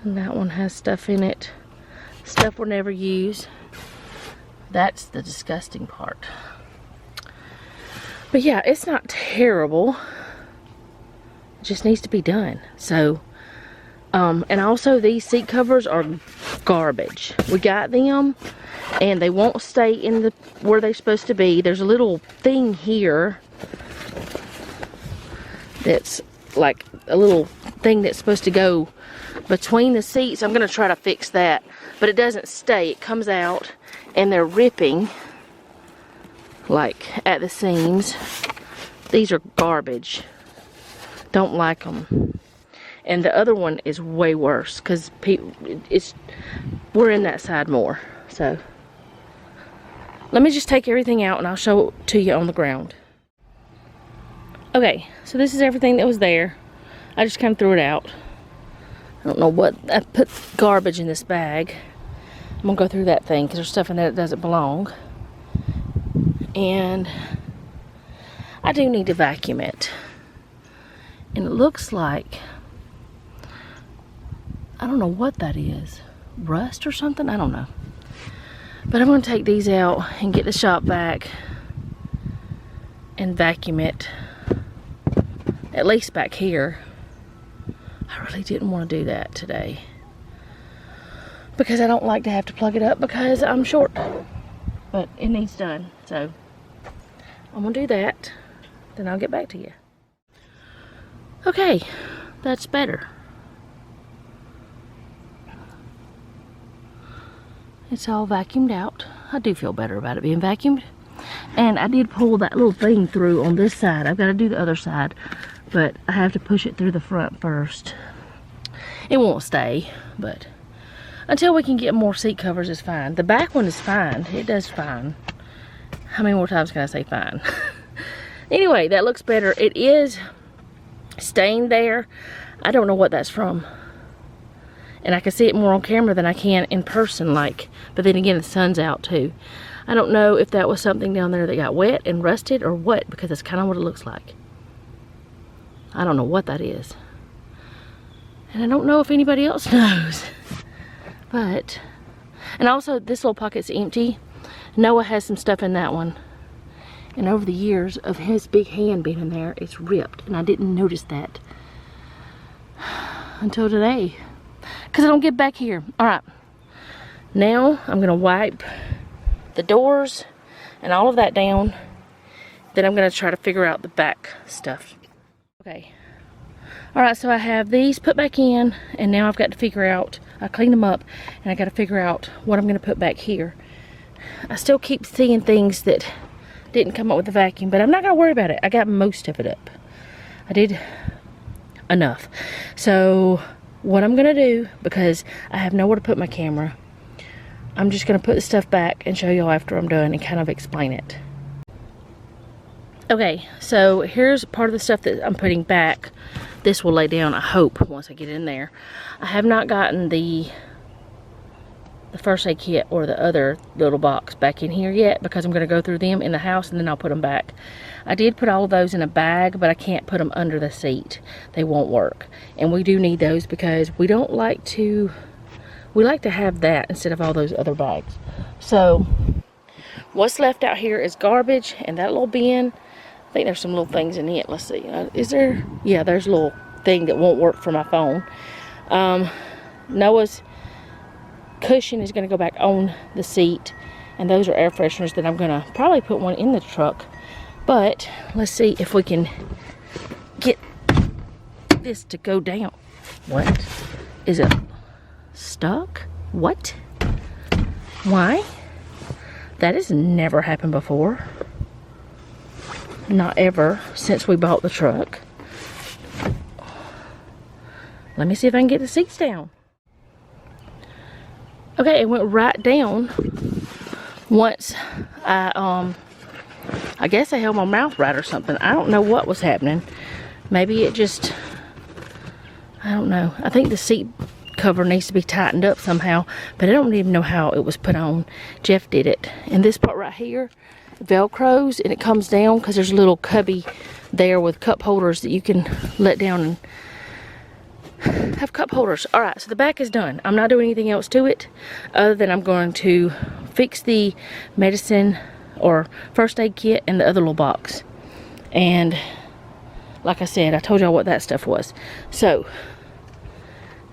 S1: And that one has stuff in it. Stuff we'll never use. That's the disgusting part. But yeah, it's not terrible. It just needs to be done. So, and also these seat covers are garbage. We got them, and they won't stay in the where they're supposed to be. There's a little thing here that's like a little thing that's supposed to go between the seats. I'm gonna try to fix that, but it doesn't stay. It comes out and they're ripping like at the seams. These are garbage. Don't like them. And the other one is way worse because we're in that side more. So let me just take everything out and I'll show it to you on the ground. Okay, so this is everything that was there. I just kind of threw it out. I don't know what, I put garbage in this bag. I'm gonna go through that thing because there's stuff in there that doesn't belong. And I do need to vacuum it. And it looks like, I don't know what that is. Rust or something? I don't know. But I'm going to take these out and get the shop vac and vacuum it. At least back here. I really didn't want to do that today. Because I don't like to have to plug it up because I'm short. But it needs done. So I'm going to do that. Then I'll get back to you. Okay. That's better. It's all vacuumed out. I do feel better about it being vacuumed. And I did pull that little thing through on this side. I've got to do the other side, but I have to push it through the front first. It won't stay, but until we can get more seat covers, it's fine. The back one is fine. It does fine. How many more times can I say fine? Anyway, that looks better. It is stained there. I don't know what that's from. And I can see it more on camera than I can in person, like. But then again, the sun's out too. I don't know if that was something down there that got wet and rusted or what, because that's kind of what it looks like. I don't know what that is. And I don't know if anybody else knows. But, and also this little pocket's empty. Noah has some stuff in that one. And over the years of his big hand being in there, it's ripped. And I didn't notice that until today. Because I don't get back here. Alright. Now I'm going to wipe the doors and all of that down. Then I'm going to try to figure out the back stuff. Okay. Alright, so I have these put back in. And now I've got to figure out, I cleaned them up. And I got to figure out what I'm going to put back here. I still keep seeing things that didn't come up with the vacuum. But I'm not going to worry about it. I got most of it up. I did enough. So what I'm gonna do, because I have nowhere to put my camera, I'm just gonna put the stuff back and show y'all after I'm done and kind of explain it. Okay, so here's part of the stuff that I'm putting back. This will lay down, I hope, once I get in there. I have not gotten the first aid kit or the other little box back in here yet, because I'm gonna go through them in the house and then I'll put them back. I did put all of those in a bag, but I can't put them under the seat. They won't work. And we do need those because we don't like to, we like to have that instead of all those other bags. So what's left out here is garbage and that little bin. I think there's some little things in it. Let's see. Is there? Yeah, there's a little thing that won't work for my phone. Noah's cushion is going to go back on the seat. And those are air fresheners that I'm going to probably put one in the truck. But let's see if we can get this to go down. What? Is it stuck? What? Why? That has never happened before. Not ever since we bought the truck. Let me see if I can get the seats down. Okay, it went right down once I guess I held my mouth right or something. I don't know what was happening. Maybe it just, I don't know. I think the seat cover needs to be tightened up somehow, but I don't even know how it was put on. Jeff did it. And this part right here velcros and it comes down because there's a little cubby there with cup holders that you can let down and have cup holders. Alright, so the back is done. I'm not doing anything else to it other than I'm going to fix the medicine or first aid kit and the other little box. And like I said, I told y'all what that stuff was. So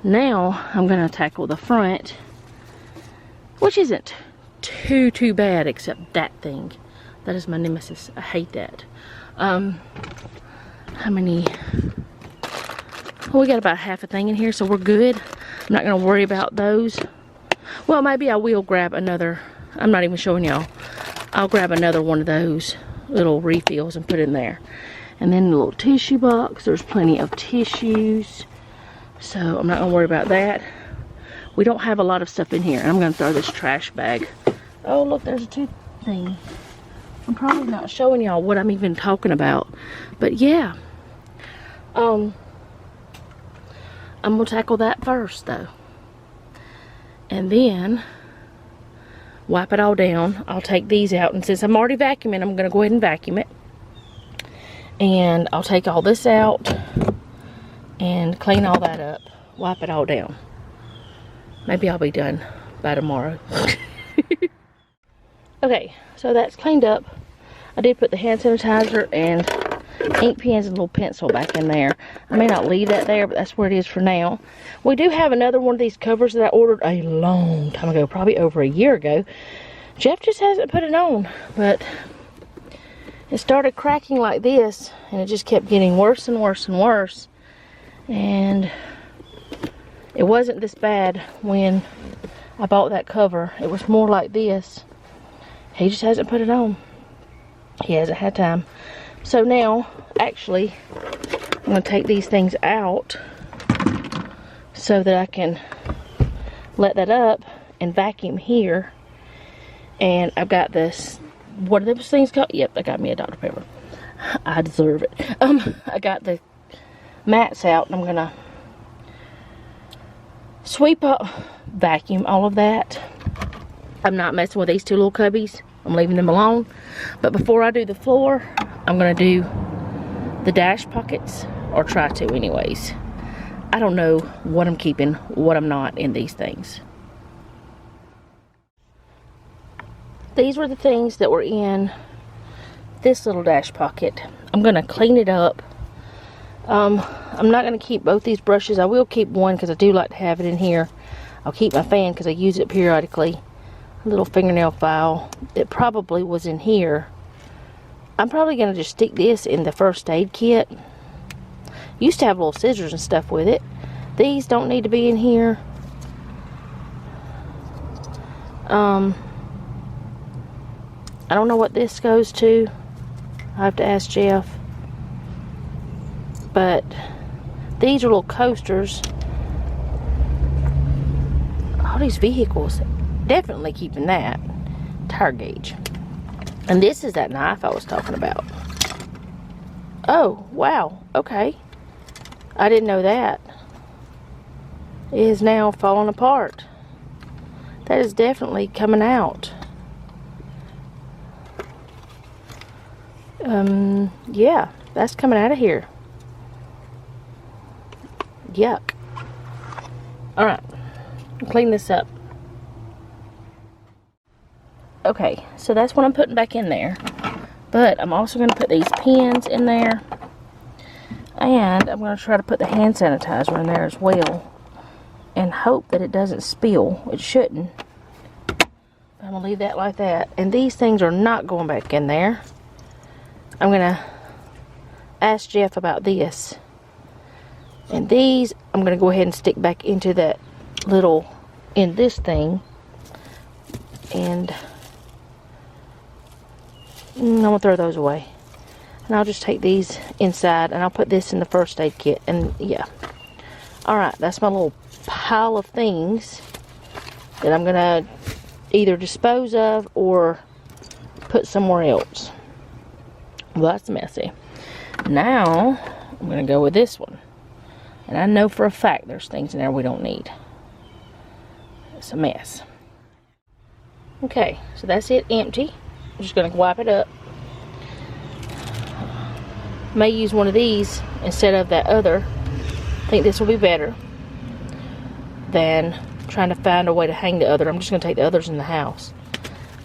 S1: now I'm going to tackle the front, which isn't too bad, except that thing. That is my nemesis. I hate that. How many? Well, we got about half a thing in here, so we're good. I'm not gonna worry about those. Well, maybe I will grab another. I'm not even showing y'all. I'll grab another one of those little refills and put it in there. And then the little tissue box. There's plenty of tissues, so I'm not gonna worry about that. We don't have a lot of stuff in here. I'm gonna throw this trash bag. Oh, look, there's a tooth thing. I'm probably not showing y'all what I'm even talking about, but yeah. I'm gonna tackle that first though, and then wipe it all down. I'll take these out, and since I'm already vacuuming, I'm gonna go ahead and vacuum it. And I'll take all this out and clean all that up, wipe it all down. Maybe I'll be done by tomorrow. Okay, so that's cleaned up. I did put the hand sanitizer and ink pens and a little pencil back in there. I may not leave that there, but that's where it is for now. We do have another one of these covers that I ordered a long time ago, probably over a year ago. Jeff just hasn't put it on, but it started cracking like this, and it just kept getting worse and worse and worse. And it wasn't this bad when I bought that cover. It was more like this. He just hasn't put it on. He hasn't had time. So now, actually, I'm going to take these things out so that I can let that up and vacuum here. And I've got this, what are those things called? Yep, I got me a Dr. Pepper. I deserve it. I got the mats out, and I'm going to sweep up, vacuum all of that. I'm not messing with these two little cubbies. I'm leaving them alone. But before I do the floor, I'm going to do the dash pockets, or try to anyways. I don't know what I'm keeping, what I'm not in these things. These were the things that were in this little dash pocket. I'm going to clean it up. I'm not going to keep both these brushes. I will keep one because I do like to have it in here. I'll keep my fan because I use it periodically. A little fingernail file that probably was in here. I'm probably going to just stick this in the first aid kit. Used to have little scissors and stuff with it. These don't need to be in here. I don't know what this goes to. I have to ask Jeff. But these are little coasters. All these vehicles. Definitely keeping that. Tire gauge. And this is that knife I was talking about. Oh, wow. Okay. I didn't know that. It is now falling apart. That is definitely coming out. Yeah, that's coming out of here. Yuck. Alright. Clean this up. Okay, so that's what I'm putting back in there. But I'm also going to put these pens in there. And I'm going to try to put the hand sanitizer in there as well. And hope that it doesn't spill. It shouldn't. I'm going to leave that like that. And these things are not going back in there. I'm going to ask Jeff about this. And these, I'm going to go ahead and stick back into that little, in this thing. And I'm going to throw those away. And I'll just take these inside, and I'll put this in the first aid kit. And yeah. Alright, that's my little pile of things that I'm going to either dispose of or put somewhere else. Well, that's messy. Now, I'm going to go with this one. And I know for a fact there's things in there we don't need. It's a mess. Okay, so that's it empty. I'm just going to wipe it up. May use one of these instead of that other. I think this will be better than trying to find a way to hang the other. I'm just going to take the others in the house.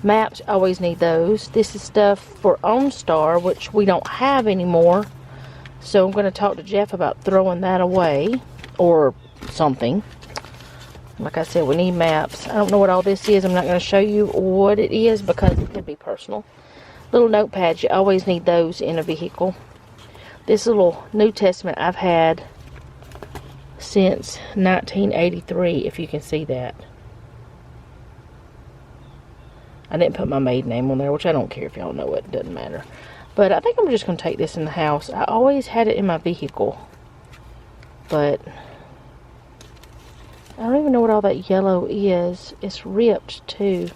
S1: Maps, always need those. This is stuff for OnStar, which we don't have anymore. So I'm going to talk to Jeff about throwing that away or something. Like I said, we need maps. I don't know what all this is. I'm not going to show you what it is because it could be personal. Little notepads, you always need those in a vehicle. This little New Testament I've had since 1983, if you can see that. I didn't put my maiden name on there, which I don't care if y'all know it. It doesn't matter. But I think I'm just going to take this in the house. I always had it in my vehicle. But I don't even know what all that yellow is. It's ripped too.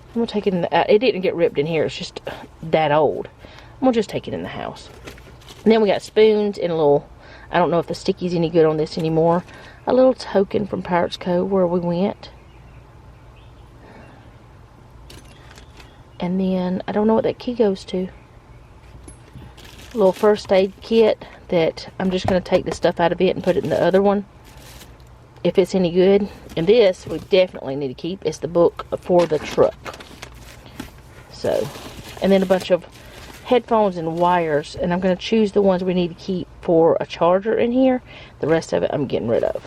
S1: I'm going to take it in the... it didn't get ripped in here. It's just that old. I'm going to just take it in the house. And then we got spoons and a little... I don't know if the sticky's any good on this anymore. A little token from Pirates Cove where we went. And then, I don't know what that key goes to. A little first aid kit that I'm just going to take the stuff out of it and put it in the other one. If it's any good. And this, we definitely need to keep. It's the book for the truck. So, and then a bunch of headphones and wires. And I'm going to choose the ones we need to keep for a charger in here. The rest of it I'm getting rid of.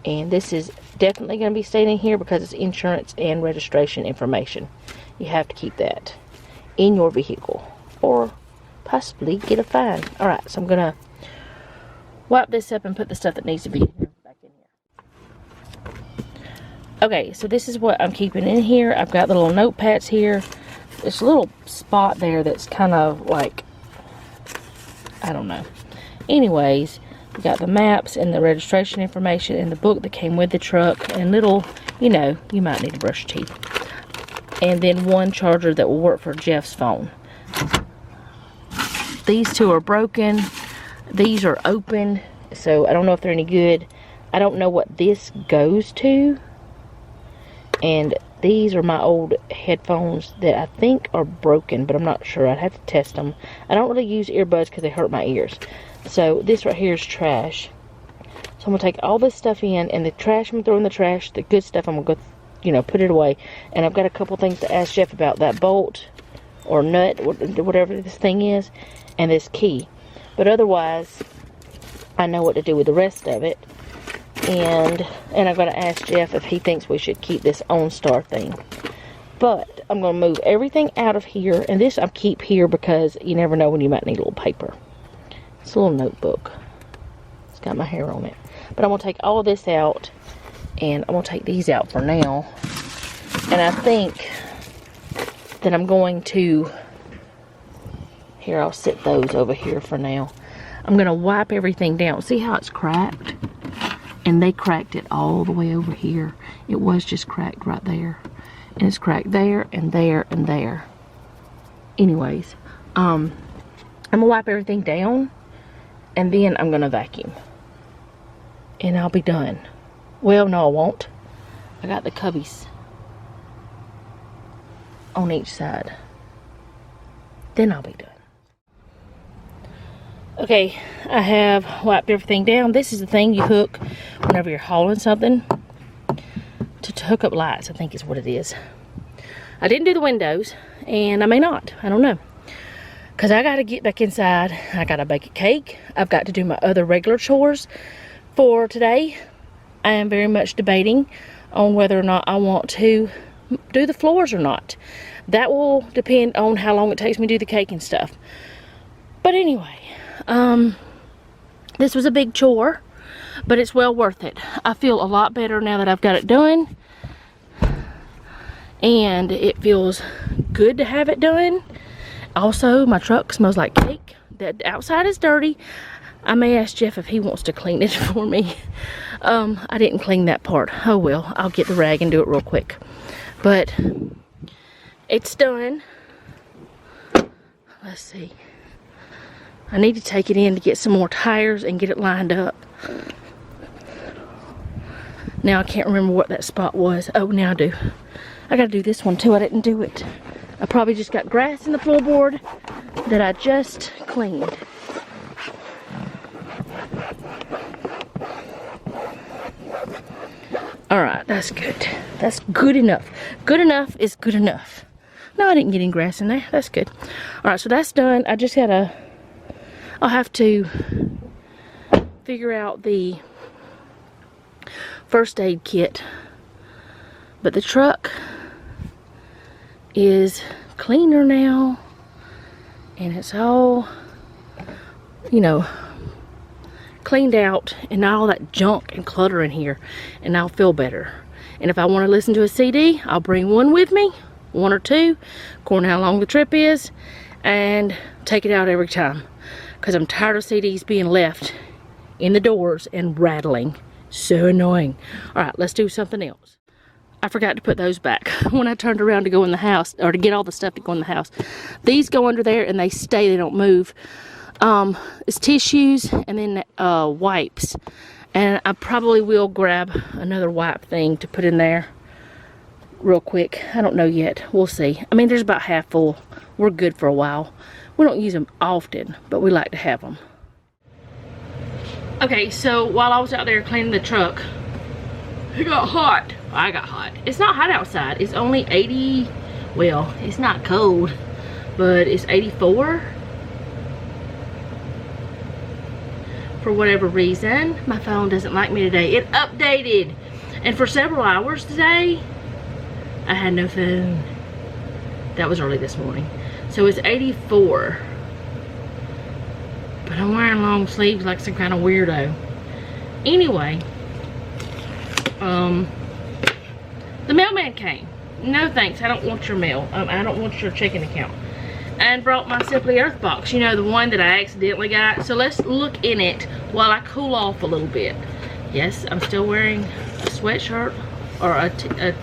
S1: And this is definitely going to be staying in here because it's insurance and registration information. You have to keep that in your vehicle or possibly get a fine. Alright, so I'm going to wipe this up and put the stuff that needs to be in here back in here. Okay, so this is what I'm keeping in here. I've got the little notepads here. There's a little spot there that's kind of like, I don't know. Anyways, we got the maps and the registration information and the book that came with the truck and little, you know, you might need to brush your teeth. And then one charger that will work for Jeff's phone. These two are broken. These are open. So I don't know if they're any good. I don't know what this goes to. And these are my old headphones that I think are broken, but I'm not sure. I'd have to test them. I don't really use earbuds because they hurt my ears. So this right here is trash. So I'm going to take all this stuff in, and the trash I'm going to throw in the trash. The good stuff I'm going to go, you know, put it away. And I've got a couple things to ask Jeff about. That bolt or nut, whatever this thing is, and this key. But otherwise, I know what to do with the rest of it. And I'm going to ask Jeff if he thinks we should keep this OnStar thing. But I'm going to move everything out of here. And this I'll keep here because you never know when you might need a little paper. It's a little notebook. It's got my hair on it. But I'm going to take all of this out. And I'm going to take these out for now. And I think that I'm going to... Here, I'll sit those over here for now. I'm going to wipe everything down. See how it's cracked? And they cracked it all the way over here. It was just cracked right there. And it's cracked there and there and there. Anyways, I'm going to wipe everything down. And then I'm going to vacuum. And I'll be done. Well, no, I won't. I got the cubbies on each side. Then I'll be done. Okay, I have wiped everything down. This is the thing you hook whenever you're hauling something to hook up lights, I think is what it is. I didn't do the windows, and I may not. I don't know. Because I got to get back inside. I got to bake a cake. I've got to do my other regular chores for today. I am very much debating on whether or not I want to do the floors or not. That will depend on how long it takes me to do the cake and stuff. But anyway, this was a big chore, but it's well worth it. I feel a lot better now that I've got it done. And it feels good to have it done. Also, my truck smells like cake. The outside is dirty. I may ask Jeff if he wants to clean it for me. I didn't clean that part. Oh well, I'll get the rag and do it real quick. But it's done. Let's see. I need to take it in to get some more tires and get it lined up. Now I can't remember what that spot was. Oh, now I do. I gotta do this one too. I didn't do it. I probably just got grass in the floorboard that I just cleaned. Alright, that's good. That's good enough. Good enough is good enough. No, I didn't get any grass in there. That's good. Alright, so that's done. I just gotta... I'll have to figure out the first aid kit. But the truck is cleaner now, and it's all, you know, cleaned out, and not all that junk and clutter in here, and I'll feel better. And if I want to listen to a CD, I'll bring one with me, 1 or 2, according to how long the trip is, and take it out every time, because I'm tired of CDs being left in the doors and rattling. So annoying. All right, let's do something else. I forgot to put those back when I turned around to go in the house, or to get all the stuff to go in the house. These go under there and they stay, they don't move. It's tissues and then wipes. And I probably will grab another wipe thing to put in there real quick. I don't know yet. We'll see. I mean, there's about half full. We're good for a while. We don't use them often, but we like to have them. Okay, so while I was out there cleaning the truck, it got hot. I got hot. It's not hot outside. It's only 80, well, it's not cold, but it's 84. For whatever reason, my phone doesn't like me today. It updated. And for several hours today, I had no phone. That was early this morning. So it's 84. But I'm wearing long sleeves like some kind of weirdo. Anyway, the mailman came. No thanks, I don't want your mail. I don't want your checking account. And brought my Simply Earth box, you know, the one that I accidentally got. So let's look in it while I cool off a little bit. Yes, I'm still wearing a sweatshirt or a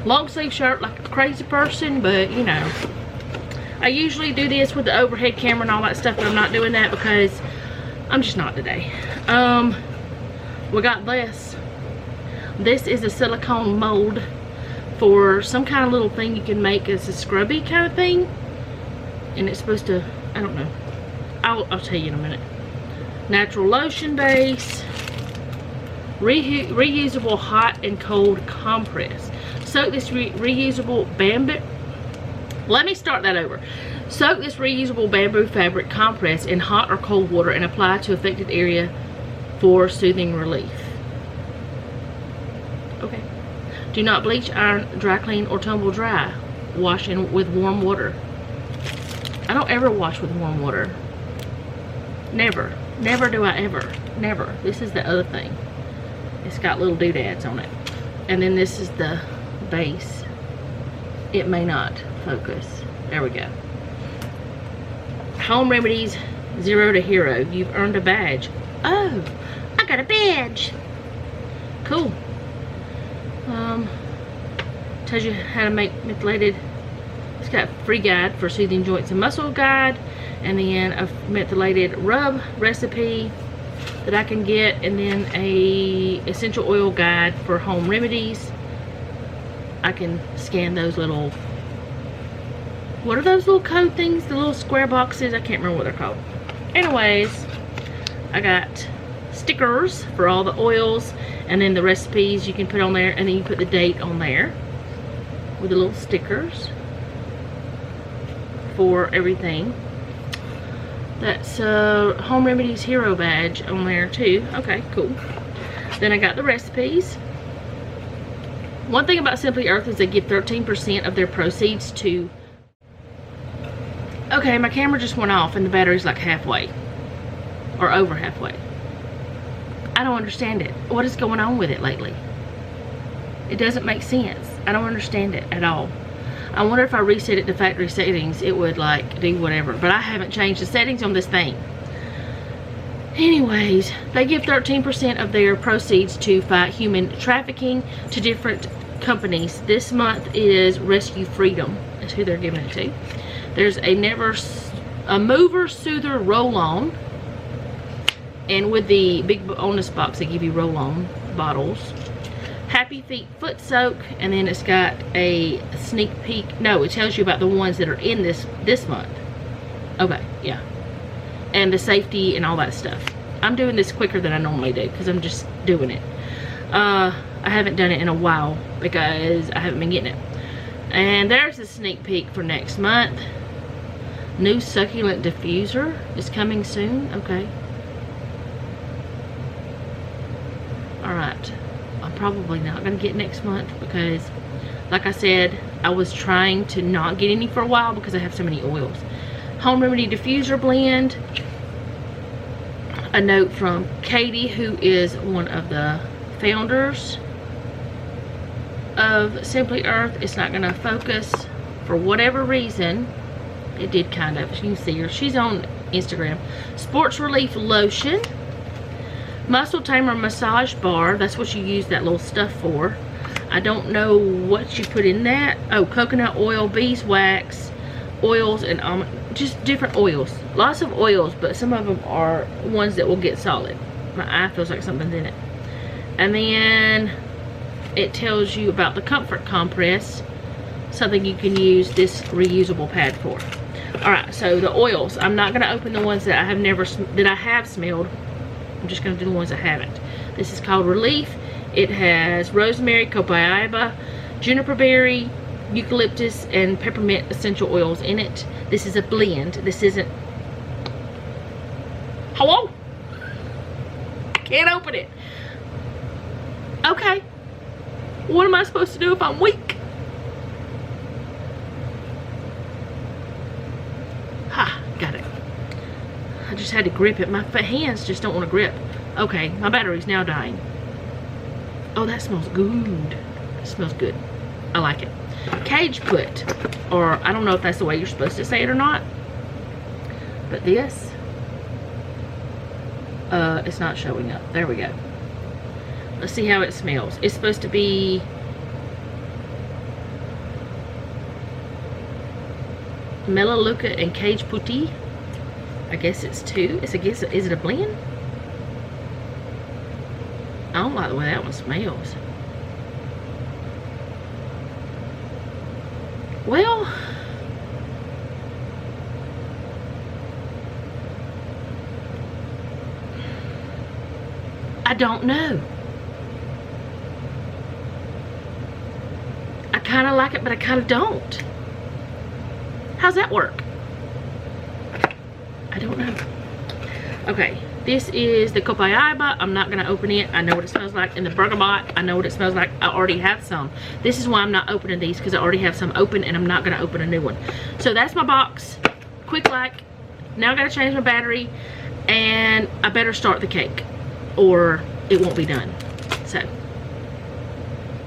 S1: long sleeve shirt like a crazy person, but you know, I usually do this with the overhead camera and all that stuff, but I'm not doing that because I'm just not today. We got this. This is a silicone mold for some kind of little thing you can make as a scrubby kind of thing. And it's supposed to, I don't know. I'll tell you in a minute. Natural lotion base. Reusable hot and cold compress. Soak this reusable bamboo. Let me start that over. Soak this reusable bamboo fabric compress in hot or cold water and apply to affected area for soothing relief. Okay. Do not bleach, iron, dry clean, or tumble dry. Wash with warm water. I don't ever wash with warm water. Never. Never do I ever. Never. This is the other thing. It's got little doodads on it. And then this is the base. It may not focus. There we go. Home Remedies 0 to Hero. You've earned a badge. Oh, I got a badge. Cool. Tells you how to make methylated. It's got a free guide for soothing joints and muscle guide, and then a methylated rub recipe that I can get, and then a essential oil guide for home remedies. I can scan those little, what are those little code things? The little square boxes? I can't remember what they're called. Anyways, I got stickers for all the oils, and then the recipes you can put on there, and then you put the date on there with the little stickers for everything. That's Home Remedies Hero badge on there too. Okay, cool. Then I got the recipes. One thing about Simply Earth is they give 13% of their proceeds to... Okay, my camera just went off and the battery's like halfway. Or over halfway. I don't understand it. What is going on with it lately? It doesn't make sense. I don't understand it at all. I wonder if I reset it to factory settings, it would like do whatever. But I haven't changed the settings on this thing. Anyways, they give 13% of their proceeds to fight human trafficking to different companies. This month is Rescue Freedom. That's who they're giving it to. There's a mover soother roll-on. And with the big bonus box, they give you roll-on bottles. Happy Feet foot soak, and then it's got a sneak peek. No, it tells you about the ones that are in this month. Okay, yeah. And the safety and all that stuff. I'm doing this quicker than I normally do because I'm just doing it. I haven't done it in a while because I haven't been getting it. And there's a sneak peek for next month. New succulent diffuser is coming soon. Okay. Alright. I'm I'm probably not going to get next month because, like I said, I was trying to not get any for a while because I have so many oils. Home Remedy Diffuser Blend. A note from Katie, who is one of the founders of Simply Earth. It's not going to focus for whatever reason. It did kind of. You can see her. She's on Instagram. Sports Relief Lotion. Muscle Tamer Massage Bar. That's what you use that little stuff for. I don't know what you put in that. Oh, coconut oil, beeswax, oils, and just different oils. Lots of oils, but some of them are ones that will get solid. My eye feels like something's in it. And then it tells you about the Comfort Compress, something you can use this reusable pad for. Alright, so the oils. I'm not going to open the ones that I have smelled. I'm just going to do the ones I haven't. This is called Relief. It has rosemary, copaiba, juniper berry, eucalyptus, and peppermint essential oils in it. This is a blend. This isn't... Hello? I can't open it. Okay. What am I supposed to do if I'm weak? Ha, got it. I just had to grip it. My hands just don't want to grip. Okay, my battery's now dying. Oh, that smells good. It smells good. I like it. Cage Put, or I don't know if that's the way you're supposed to say it or not, but this, it's not showing up. There we go. Let's see how it smells. It's supposed to be Melaleuca and Cage Putti. I guess it's two. Is it a blend? I don't like the way that one smells. Well, I don't know. I kind of like it, but I kind of don't. How's that work? I don't know. Okay, this is the copaiba. I'm not gonna open it. I know what it smells like. And the bergamot, I know what it smells like. I already have some. This is why I'm not opening these, because I already have some open and I'm not gonna open a new one. So that's my box. Quick like. Now I gotta change my battery and I better start the cake or it won't be done. So,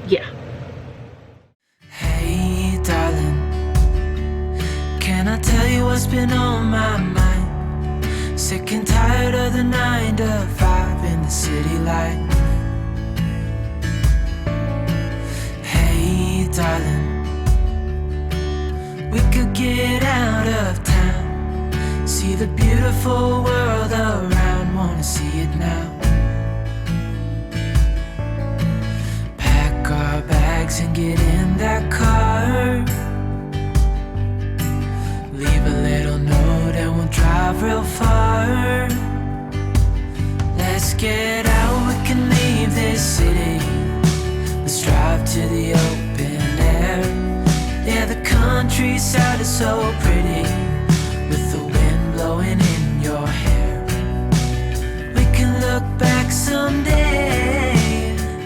S1: yeah.
S3: Hey darling, can I tell you what's been on my mind? Sick and tired of the 9 to 5 in the city life. Hey darling, we could get out of town, see the beautiful world around, wanna see it now. Pack our bags and get in that car, leave a little note and we'll drive real far. Let's get out, we can leave this city. Let's drive to the open air. Yeah, the countryside is so pretty, with the wind blowing in your hair. We can look back someday.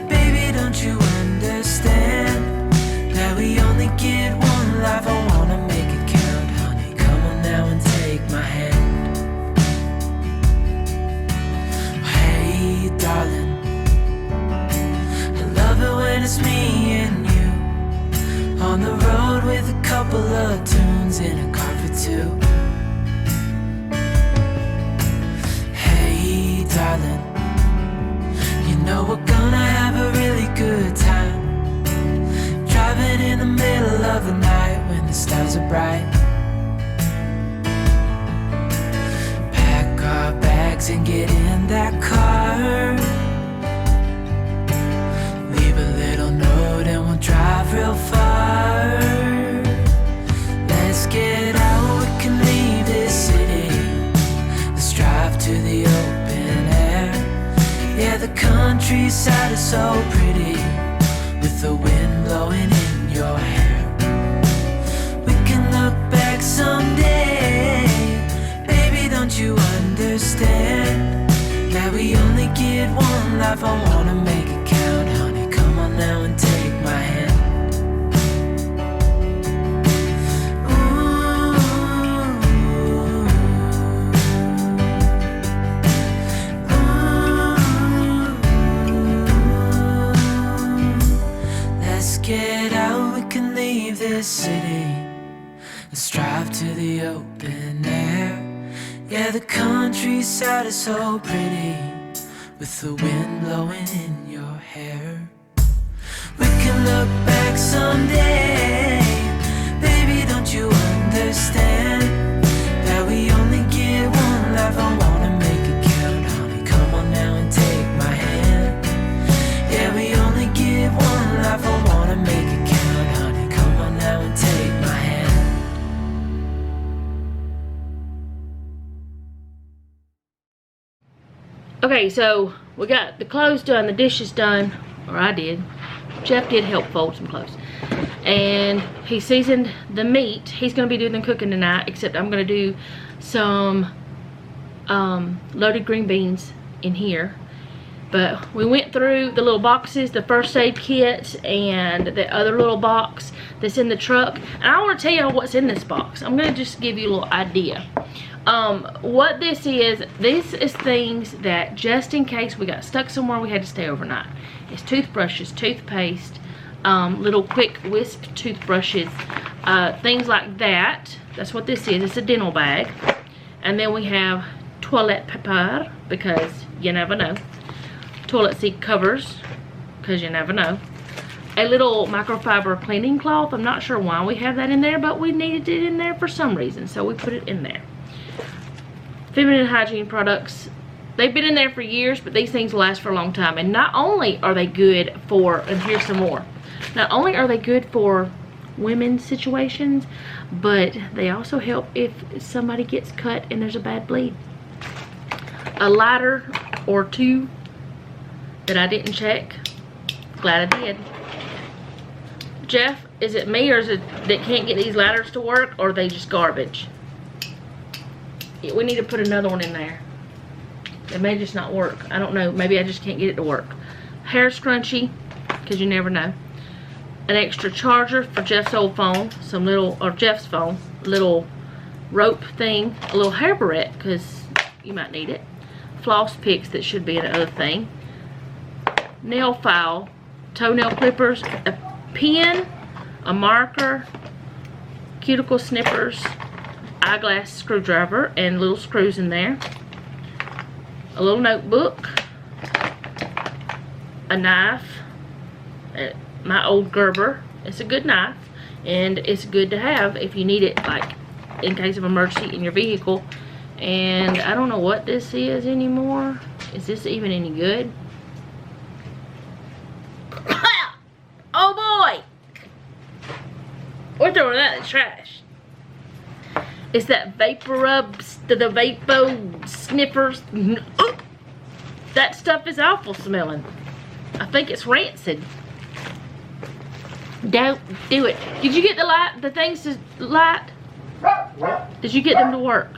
S3: Baby, don't you understand that we only get one life? I wanna make it count, honey. Come on now and take my hand. Hey darling, I love it when it's me and you on the road with a couple of tunes in a car for two. Hey darling, you know we're gonna have a really good time, driving in the middle of the night when the stars are bright. Pack our bags and get in that car, leave a little note and we'll drive real far. Let's get out, we can leave this city. Let's drive to the open air. Yeah, the countryside is so pretty, with the wind blowing in your hair. We can look back someday. Baby, don't you understand that we only get one life? I wanna make it count, honey. this city. Let's drive to the open air. Yeah, the countryside is so pretty, with the wind blowing in your hair. We can look back someday. Baby, don't you understand that we only get one life? I wanna make it count, honey. Come on now and take my hand. Yeah, we only get one life. I wanna make it count, honey. Come on now and take my hand.
S1: Okay, so we got the clothes done, the dishes done, or I did. Jeff did help fold some clothes. And he seasoned the meat. He's going to be doing the cooking tonight, except I'm going to do some loaded green beans in here. But we went through the little boxes, the first aid kit, and the other little box that's in the truck. And I want to tell y'all what's in this box. I'm going to just give you a little idea. What this is things that just in case we got stuck somewhere we had to stay overnight. It's toothbrushes, toothpaste, little quick whisk toothbrushes, things like that. That's what this is. It's a dental bag. And then we have toilet paper, because you never know. Toilet seat covers, because you never know. A little microfiber cleaning cloth. I'm not sure why we have that in there, but we needed it in there for some reason, so we put it in there. Feminine hygiene products. They've been in there for years, but these things last for a long time. And not only are they good for, and here's some more. Not only are they good for women's situations, but they also help if somebody gets cut and there's a bad bleed. A lighter or two that I didn't check. Glad I did. Jeff, is it me or is it that can't get these lighters to work, or are they just garbage? Yeah, we need to put another one in there. It may just not work. I don't know. Maybe I just can't get it to work. Hair scrunchie, because you never know. An extra charger for Jeff's old phone. Some little, or Jeff's phone. Little rope thing. A little hair barrette, because you might need it. Floss picks that should be another thing. Nail file. Toenail clippers. A pen. A marker. Cuticle snippers. Eyeglass screwdriver. And little screws in there. A little notebook, a knife, my old Gerber. It's a good knife, and it's good to have if you need it, like in case of emergency in your vehicle. And I don't know what this is anymore. Is this even any good? Oh boy! We're throwing that in the trash. It's that vapor rubs, the vapo sniffers. That stuff is awful smelling. I think it's rancid. Don't do it. Did you get the things to light? Did you get them to work?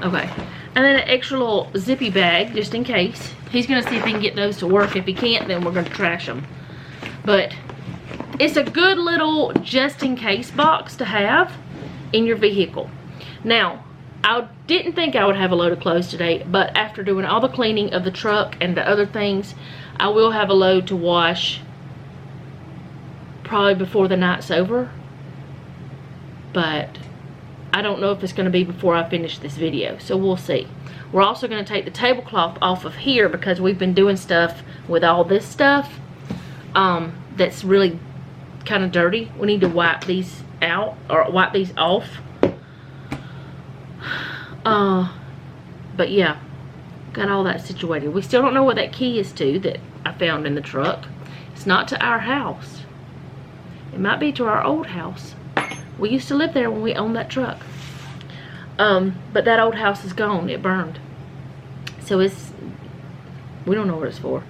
S1: Okay. And then an extra little zippy bag, just in case. He's gonna see if he can get those to work. If he can't, then we're gonna trash them. But it's a good little just in case box to have in your vehicle. Now, I didn't think I would have a load of clothes today, but after doing all the cleaning of the truck and the other things, I will have a load to wash probably before the night's over. But I don't know if it's going to be before I finish this video, so we'll see. We're also going to take the tablecloth off of here because we've been doing stuff with all this stuff that's really kind of dirty. We need to wipe these out, or wipe these off. But yeah, got all that situated. We still don't know what that key is to that I found in the truck. It's not to our house. It might be to our old house. We used to live there when we owned that truck. But that old house is gone. It burned. So we don't know what it's for.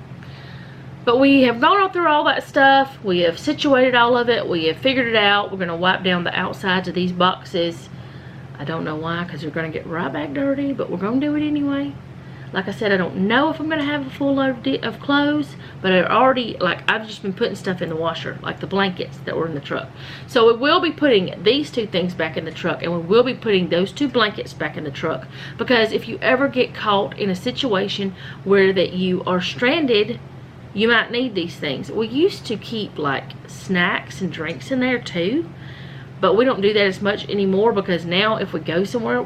S1: But we have gone through all that stuff. We have situated all of it. We have figured it out. We're going to wipe down the outsides of these boxes. I don't know why, because they're going to get right back dirty, but we're going to do it anyway. Like I said, I don't know if I'm going to have a full load of clothes, but I've just been putting stuff in the washer, like the blankets that were in the truck. So we will be putting these two things back in the truck, and we will be putting those two blankets back in the truck, because if you ever get caught in a situation where that you are stranded, you might need these things. We used to keep like snacks and drinks in there too, but we don't do that as much anymore, because now if we go somewhere,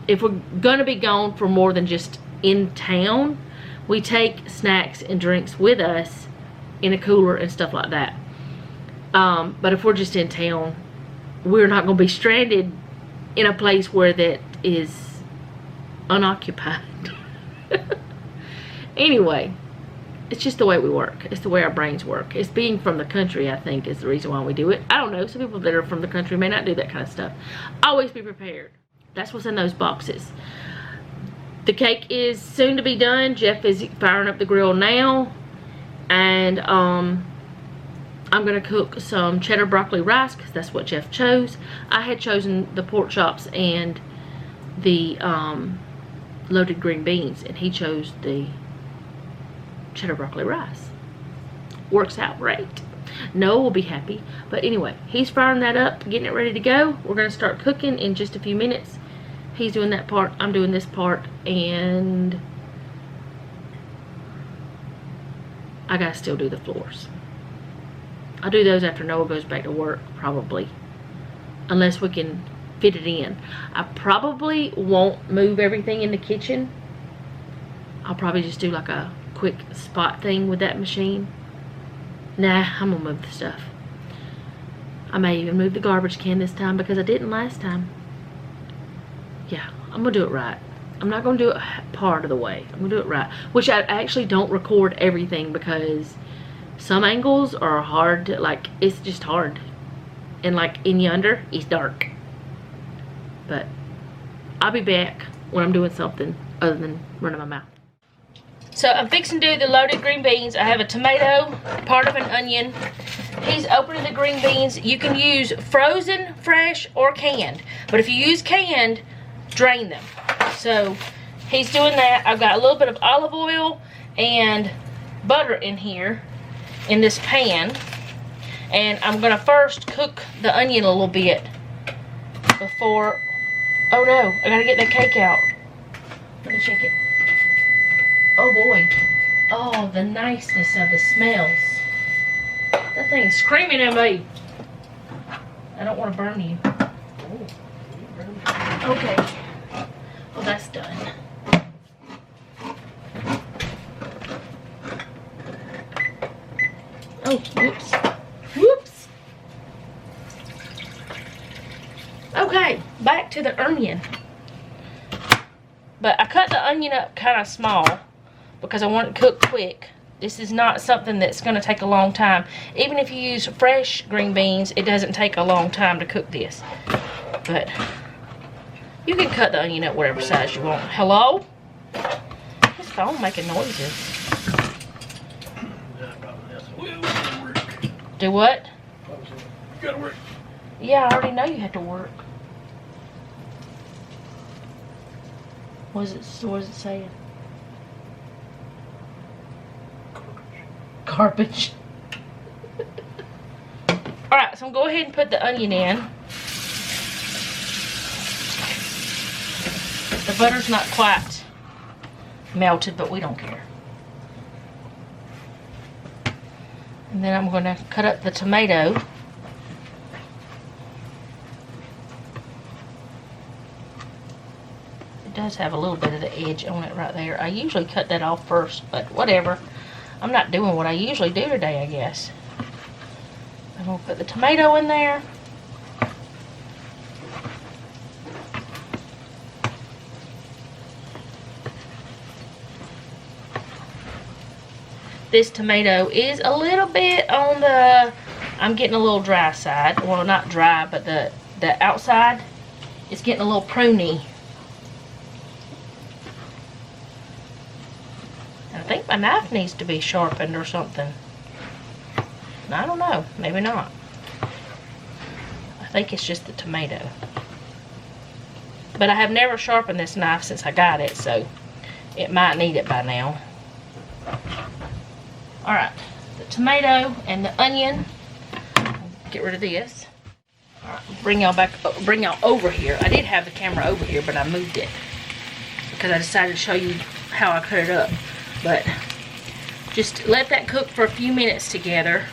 S1: if we're gonna be gone for more than just in town, we take snacks and drinks with us in a cooler and stuff like that. But if we're just in town, we're not gonna be stranded in a place where that is unoccupied. Anyway, it's just the way we work. It's the way our brains work. It's being from the country, I think, is the reason why we do it. I don't know. Some people that are from the country may not do that kind of stuff. Always be prepared. That's what's in those boxes. The cake is soon to be done. Jeff is firing up the grill now. And I'm going to cook some cheddar broccoli rice, because that's what Jeff chose. I had chosen the pork chops and the loaded green beans, and he chose the cheddar broccoli rice. Works out great. Noah will be happy. But anyway, he's firing that up, getting it ready to go. We're going to start cooking in just a few minutes. He's doing that part, I'm doing this part, and I gotta still do the floors. I'll do those after Noah goes back to work, probably, unless we can fit it in. I probably won't move everything in the kitchen. I'll probably just do like a quick spot thing with that machine. Nah, I'm gonna move the stuff. I may even move the garbage can this time, because I didn't last time. Yeah, I'm gonna do it right. I'm not gonna do it part of the way. I'm gonna do it right. Which I actually don't record everything, because some angles are hard to, like, it's just hard. And like in yonder, it's dark. But I'll be back when I'm doing something other than running my mouth. So I'm fixing to do the loaded green beans. I have a tomato, part of an onion. He's opening the green beans. You can use frozen, fresh, or canned. But if you use canned, drain them. So he's doing that. I've got a little bit of olive oil and butter in here in this pan. And I'm going to first cook the onion a little bit before... Oh no, I got to get that cake out. Let me check it. Oh boy. Oh, the niceness of the smells. That thing's screaming at me. I don't want to burn you. Okay. Well, that's done. Oh, whoops. Whoops. Okay, back to the onion. But I cut the onion up kind of small because I want it to cook quick. This is not something that's going to take a long time. Even if you use fresh green beans, it doesn't take a long time to cook this. But you can cut the onion up whatever size you want. Hello? His phone making noises. Do what?
S2: You gotta work.
S1: Yeah, I already know you have to work. What is it saying? Garbage. Alright, so I'm going to go ahead and put the onion in. The butter's not quite melted, but we don't care. And then I'm going to cut up the tomato. It does have a little bit of the edge on it right there. I usually cut that off first, but whatever. I'm not doing what I usually do today, I guess. I'm going to put the tomato in there. This tomato is a little bit on the, I'm getting a little dry side. Well, not dry, but the outside is getting a little pruny. I think my knife needs to be sharpened or something. I don't know. Maybe not. I think it's just the tomato. But I have never sharpened this knife since I got it, so it might need it by now. Alright, the tomato and the onion. Get rid of this. Alright, bring y'all over here. I did have the camera over here, but I moved it because I decided to show you how I cut it up. But Just let that cook for a few minutes together.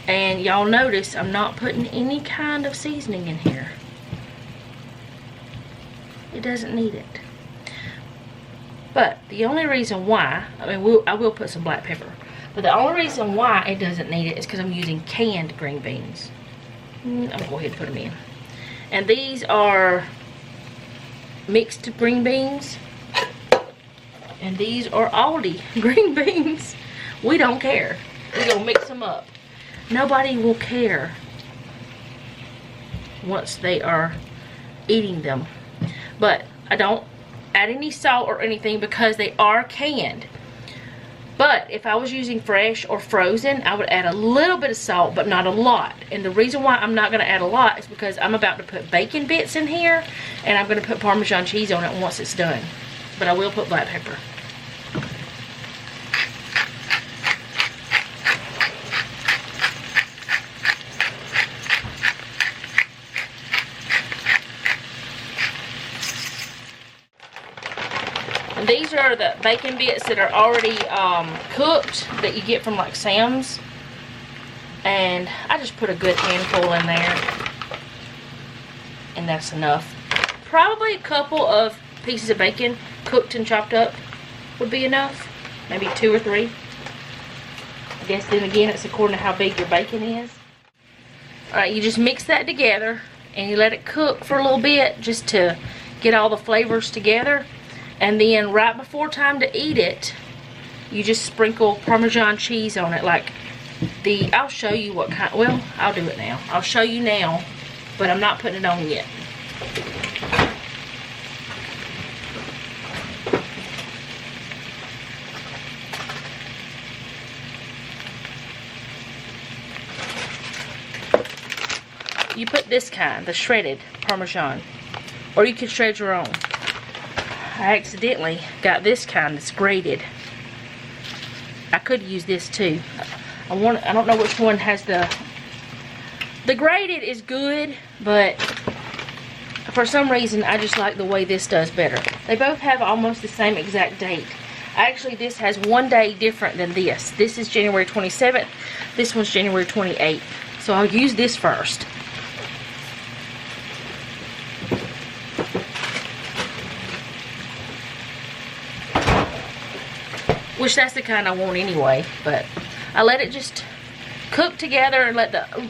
S1: And y'all notice I'm not putting any kind of seasoning in here. It doesn't need it. But the only reason why, I will put some black pepper. But the only reason why it doesn't need it is because I'm using canned green beans. I'm going to go ahead and put them in. And these are mixed green beans. And these are Aldi green beans. We don't care. We're going to mix them up. Nobody will care once they are eating them. But I don't add any salt or anything because they are canned. But if I was using fresh or frozen, I would add a little bit of salt, but not a lot. And the reason why I'm not going to add a lot is because I'm about to put bacon bits in here, and I'm going to put Parmesan cheese on it once it's done. But I will put black pepper. And these are the bacon bits that are already cooked that you get from like Sam's. And I just put a good handful in there. And that's enough. Probably a couple of pieces of bacon cooked and chopped up would be enough. Maybe 2 or 3. I guess then again it's according to how big your bacon is. Alright, you just mix that together and you let it cook for a little bit just to get all the flavors together. And then right before time to eat it, you just sprinkle Parmesan cheese on it. Like I'll show you what kind, well, I'll do it now. I'll show you now, but I'm not putting it on yet. You put this kind, the shredded Parmesan, or you can shred your own. I accidentally got this kind that's grated. I could use this too. I don't know which one has the grated is good, but for some reason I just like the way this does better. They both have almost the same exact date. Actually, this has 1 day different than this. This is January 27th. This one's January 28th. So I'll use this first. Which that's the kind I want anyway, but I let it just cook together and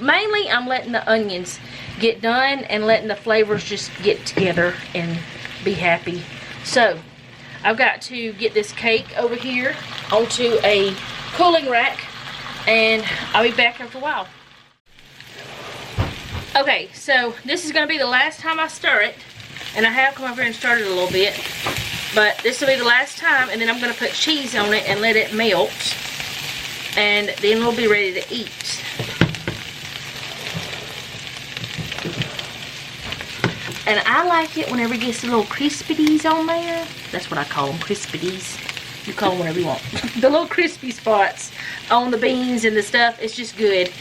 S1: mainly I'm letting the onions get done and letting the flavors just get together and be happy. So I've got to get this cake over here onto a cooling rack and I'll be back after a while. Okay, so this is going to be the last time I stir it, and I have come over here and stirred it a little bit. But this will be the last time, and then I'm going to put cheese on it and let it melt. And then we'll be ready to eat. And I like it whenever it gets the little crispities on there. That's what I call them, crispities. You call them whatever you want. The little crispy spots on the beans and the stuff. It's just good.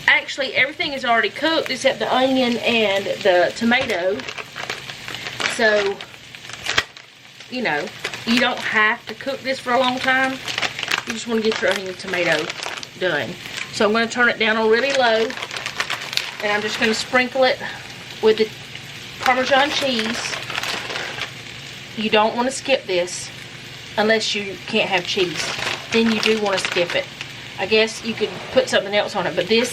S1: Actually, everything is already cooked except the onion and the tomato. So, you know, you don't have to cook this for a long time. You just want to get your onion and tomato done. So I'm going to turn it down on really low. And I'm just going to sprinkle it with the Parmesan cheese. You don't want to skip this unless you can't have cheese. Then you do want to skip it. I guess you could put something else on it, but this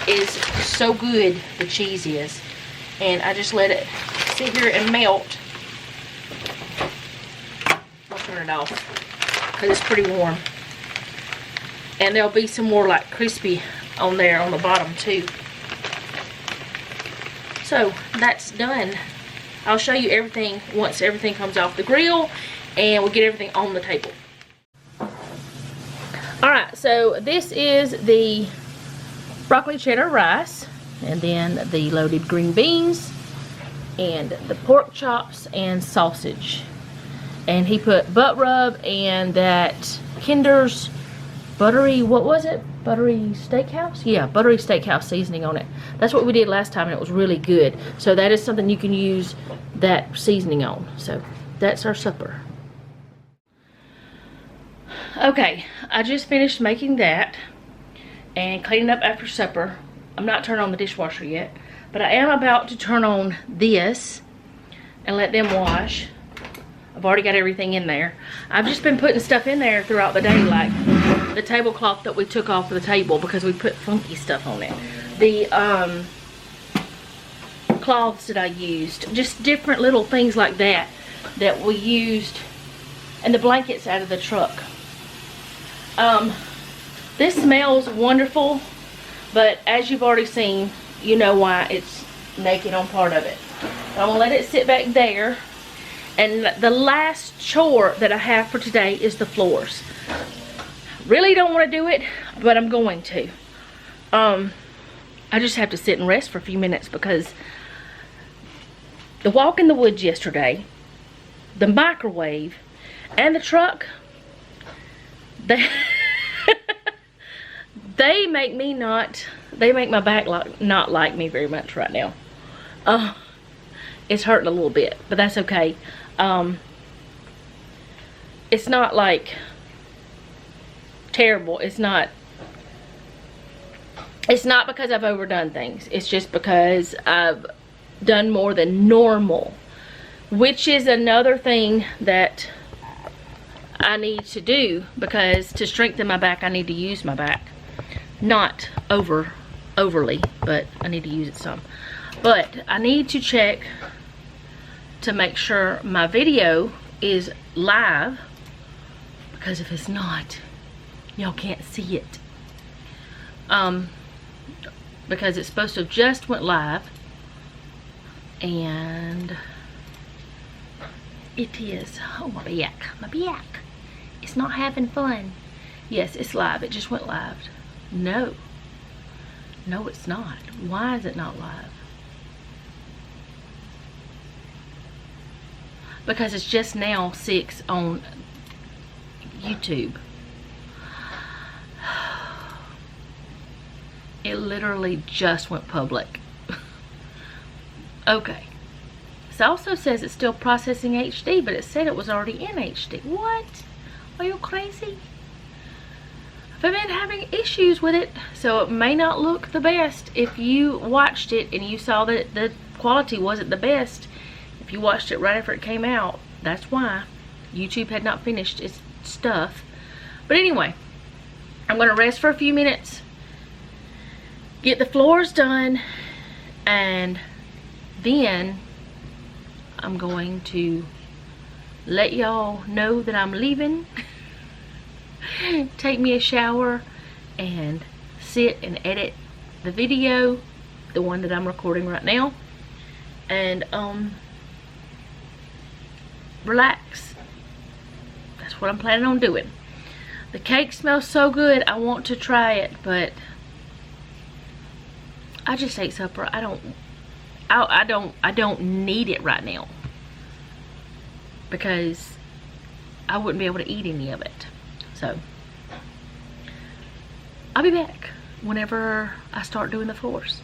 S1: is so good, the cheese is. And I just let it sit here and melt. I'll turn it off because it's pretty warm. And there'll be some more like crispy on there on the bottom too. So that's done. I'll show you everything once everything comes off the grill and we'll get everything on the table. Alright, so this is the broccoli cheddar rice, and then the loaded green beans, and the pork chops and sausage. And he put butt rub and that Kinder's buttery, what was it? Buttery steakhouse? Yeah, buttery steakhouse seasoning on it. That's what we did last time and it was really good. So that is something you can use that seasoning on. So that's our supper. Okay, I just finished making that and cleaning up after supper. I'm not turning on the dishwasher yet, but I am about to turn on this and let them wash. I've already got everything in there. I've just been putting stuff in there throughout the day, like the tablecloth that we took off of the table because we put funky stuff on it. The cloths that I used, just different little things like that that we used, and the blankets out of the truck. This smells wonderful, but as you've already seen, you know why it's naked on part of it. I'm gonna let it sit back there. And the last chore that I have for today is the floors. Really don't want to do it, but I'm going to. I just have to sit and rest for a few minutes because the walk in the woods yesterday, the microwave, and the truck, they make me not, they make my back not like me very much right now. It's hurting a little bit, but that's okay. It's not like terrible. It's not because I've overdone things. It's just because I've done more than normal, which is another thing that I need to do, because to strengthen my back I need to use my back. Not overly, but I need to use it some. But I need to check to make sure my video is live, because if it's not, y'all can't see it. Because it's supposed to have just went live, and it is. Oh, my back. It's not having fun. Yes, it's live. It just went live. No, it's not. Why is it not live? Because it's just now 6 on YouTube. It literally just went public. Okay. This also says it's still processing HD, but it said it was already in HD. What? Are you crazy? I've been having issues with it, so it may not look the best. If you watched it and you saw that the quality wasn't the best, if you watched it right after it came out, that's why. YouTube had not finished its stuff. But anyway, I'm going to rest for a few minutes, get the floors done, and then I'm going to let y'all know that I'm leaving, take me a shower, and sit and edit the video, the one that I'm recording right now, and relax. That's what I'm planning on doing. The cake smells so good, I want to try it, but I just ate supper. I don't need it right now, because I wouldn't be able to eat any of it. So I'll be back whenever I start doing the floors.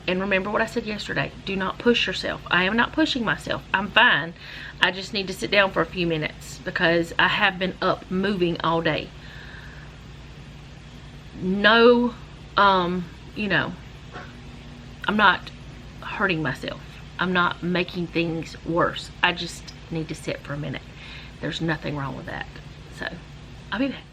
S1: And remember what I said yesterday, do not push yourself. I am not pushing myself. I'm fine. I just need to sit down for a few minutes because I have been up moving all day. No, you know, I'm not hurting myself. I'm not making things worse. I just need to sit for a minute. There's nothing wrong with that. So, I'll be back.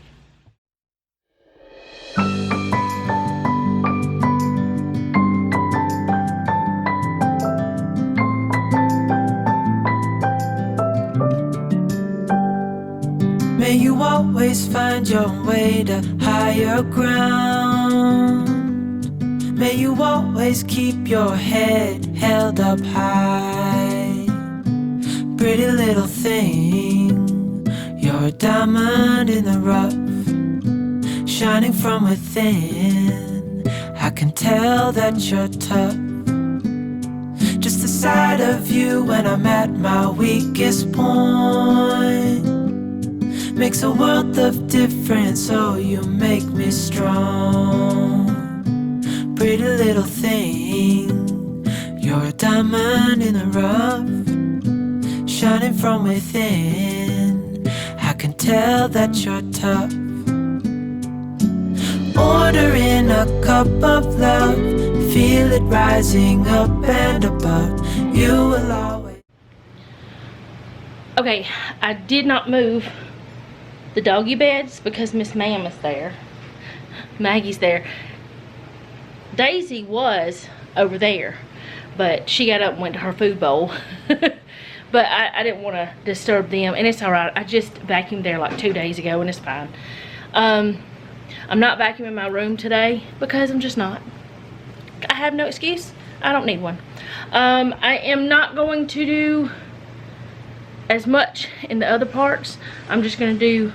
S3: May you always find your way to higher ground. May you always keep your head held up high. Pretty little thing, you're a diamond in the rough, shining from within. I can tell that you're tough. Just the sight of you when I'm at my weakest point makes a world of difference, oh you make me strong. Pretty little thing, you're a diamond in the rough, shining from within. I can tell that you're tough. Order in a cup of love, feel it rising up and above. You will always.
S1: Okay, I did not move the doggy beds because Miss Ma'am is there. Maggie's there. Daisy was over there, but she got up and went to her food bowl. But I didn't want to disturb them, and it's alright. I just vacuumed there like 2 days ago, and it's fine. I'm not vacuuming my room today because I'm just not. I have no excuse. I don't need one. I am not going to do as much in the other parts. I'm just going to do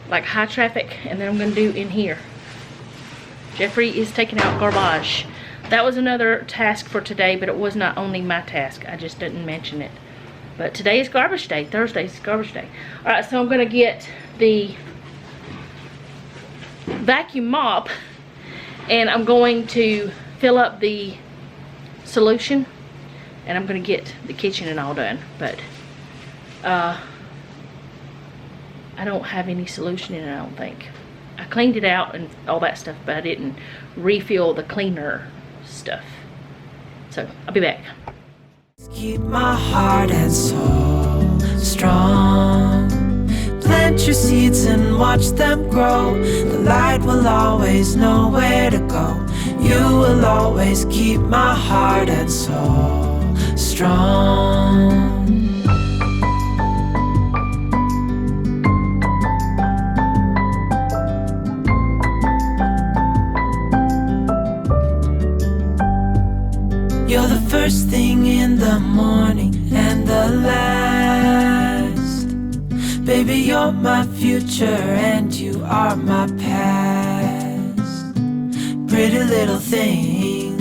S1: like high traffic, and then I'm going to do in here. Jeffrey is taking out garbage. That was another task for today, but it was not only my task. I just didn't mention it. But today is garbage day. Thursday is garbage day. Alright, so I'm going to get the vacuum mop, and I'm going to fill up the solution, and I'm going to get the kitchen and all done. But I don't have any solution in it, I don't think. I cleaned it out and all that stuff, but I didn't refill the cleaner stuff. So I'll be back.
S3: Keep my heart and soul strong. Plant your seeds and watch them grow. The light will always know where to go. You will always keep my heart and soul strong. You're the first thing in the morning and the last. Baby, you're my future and you are my past. Pretty little thing,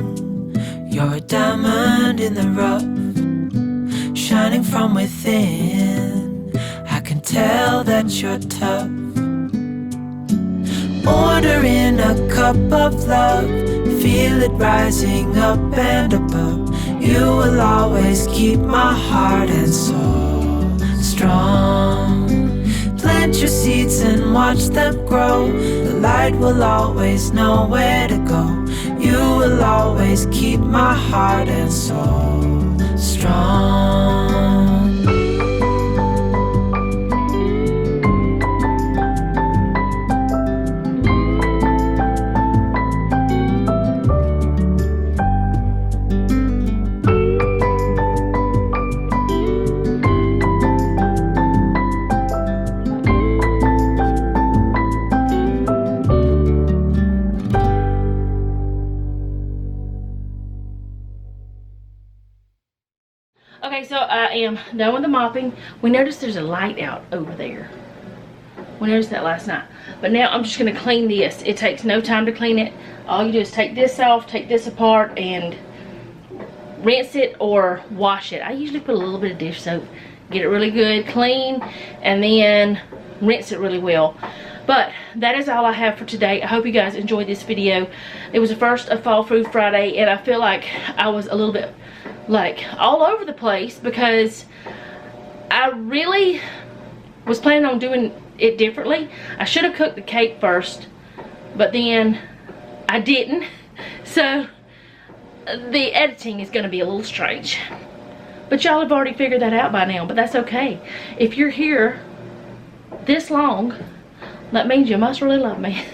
S3: you're a diamond in the rough, shining from within. I can tell that you're tough. Order in a cup of love, feel it rising up and above. You will always keep my heart and soul strong. Plant your seeds and watch them grow. The light will always know where to go. You will always keep my heart and soul strong.
S1: Okay, so I am done with the mopping. We noticed there's a light out over there. We noticed that last night. But now I'm just going to clean this. It takes no time to clean it. All you do is take this off, take this apart, and rinse it or wash it. I usually put a little bit of dish soap, get it really good, clean, and then rinse it really well. But that is all I have for today. I hope you guys enjoyed this video. It was the first of Fall Food Friday, and I feel like I was a little bit like all over the place because I really was planning on doing it differently. I should have cooked the cake first, but then I didn't. So the editing is going to be a little strange. But y'all have already figured that out by now, but that's okay. If you're here this long, that means you must really love me.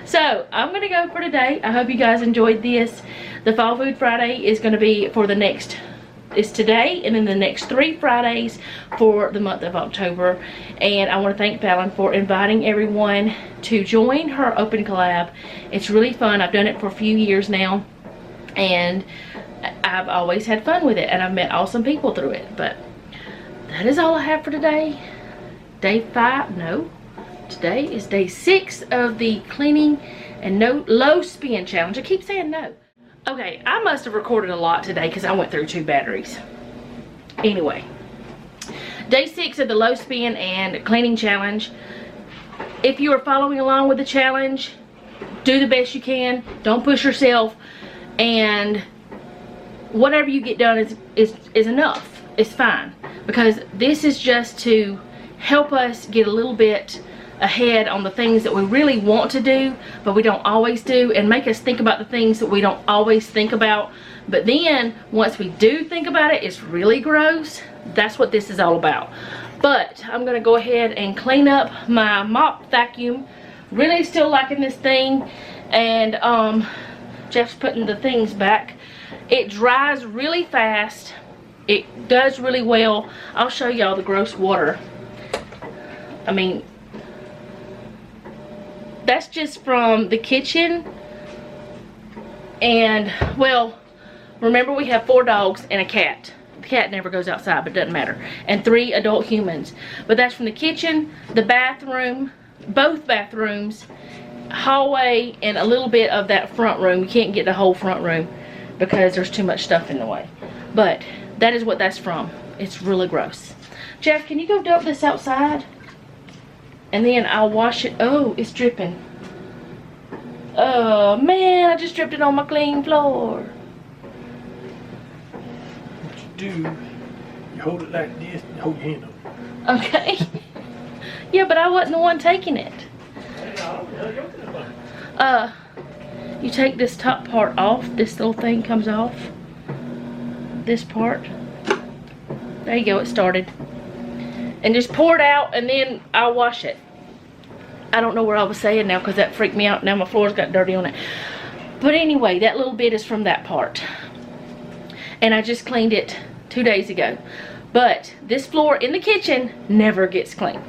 S1: So I'm gonna go for today. I hope you guys enjoyed this. The Fall Food Friday is gonna be for the next, it's today and then the next 3 Fridays for the month of October. And I want to thank Fallon for inviting everyone to join her open collab. It's really fun. I've done it for a few years now, and I've always had fun with it, and I've met awesome people through it. But that is all I have for today. Day 5, no. Today is day 6 of the cleaning and no low spin challenge. I keep saying no. Okay, I must have recorded a lot today because I went through 2 batteries. Anyway, day 6 of the low spin and cleaning challenge. If you are following along with the challenge, do the best you can. Don't push yourself, and whatever you get done is enough. It's fine, because this is just to help us get a little bit ahead on the things that we really want to do but we don't always do, and make us think about the things that we don't always think about, but then once we do think about it, it's really gross. That's what this is all about. But I'm gonna go ahead and clean up my mop vacuum. Really still liking this thing, and Jeff's putting the things back. It dries really fast. It does really well. I'll show y'all the gross water. I mean, that's just from the kitchen. And, well, remember we have 4 dogs and a cat. The cat never goes outside, but it doesn't matter. And 3 adult humans. But that's from the kitchen, the bathroom, both bathrooms, hallway, and a little bit of that front room. You can't get the whole front room because there's too much stuff in the way. But that is what that's from. It's really gross. Jeff, can you go dump this outside? And then I'll wash it. Oh, it's dripping. Oh man, I just dripped it on my clean floor.
S2: What you do, you hold it like this and hold your hand on it.
S1: Okay. Yeah, but I wasn't the one taking it. You take this top part off. This little thing comes off. This part. There you go, it started. And just pour it out, and then I'll wash it. I don't know where I was saying now because that freaked me out. Now my floor's got dirty on it. But anyway, that little bit is from that part. And I just cleaned it 2 days ago. But this floor in the kitchen never gets clean,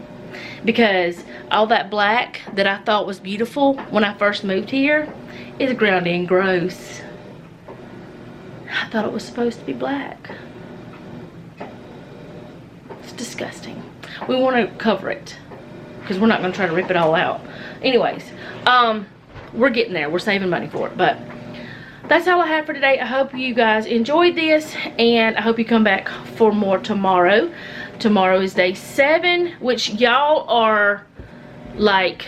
S1: because all that black that I thought was beautiful when I first moved here is ground in gross. I thought it was supposed to be black. It's disgusting. We want to cover it because we're not going to try to rip it all out. Anyways, we're getting there. We're saving money for it. But that's all I have for today. I hope you guys enjoyed this, and I hope you come back for more tomorrow. Tomorrow is day 7, which y'all are like,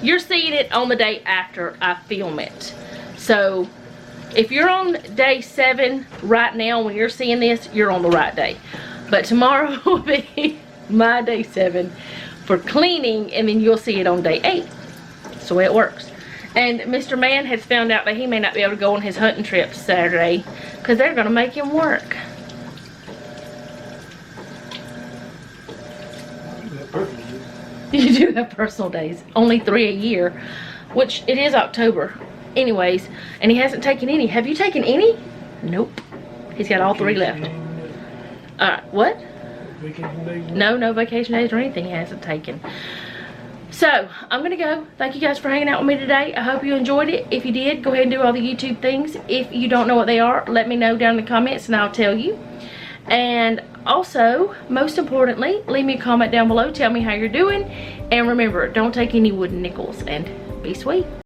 S1: you're seeing it on the day after I film it. So if you're on day 7 right now when you're seeing this, you're on the right day. But tomorrow will be my day 7 for cleaning, and then you'll see it on day 8. That's the way it works. And Mr. Man has found out that he may not be able to go on his hunting trip Saturday because they're going to make him work. You do have personal days. Only 3 a year, which it is October. Anyways, and he hasn't taken any. Have you taken any? Nope. He's got all 3 left. What?
S2: Vacation days?
S1: No vacation days or anything he hasn't taken. So, I'm going to go. Thank you guys for hanging out with me today. I hope you enjoyed it. If you did, go ahead and do all the YouTube things. If you don't know what they are, let me know down in the comments and I'll tell you. And also, most importantly, leave me a comment down below. Tell me how you're doing. And remember, don't take any wooden nickels, and be sweet.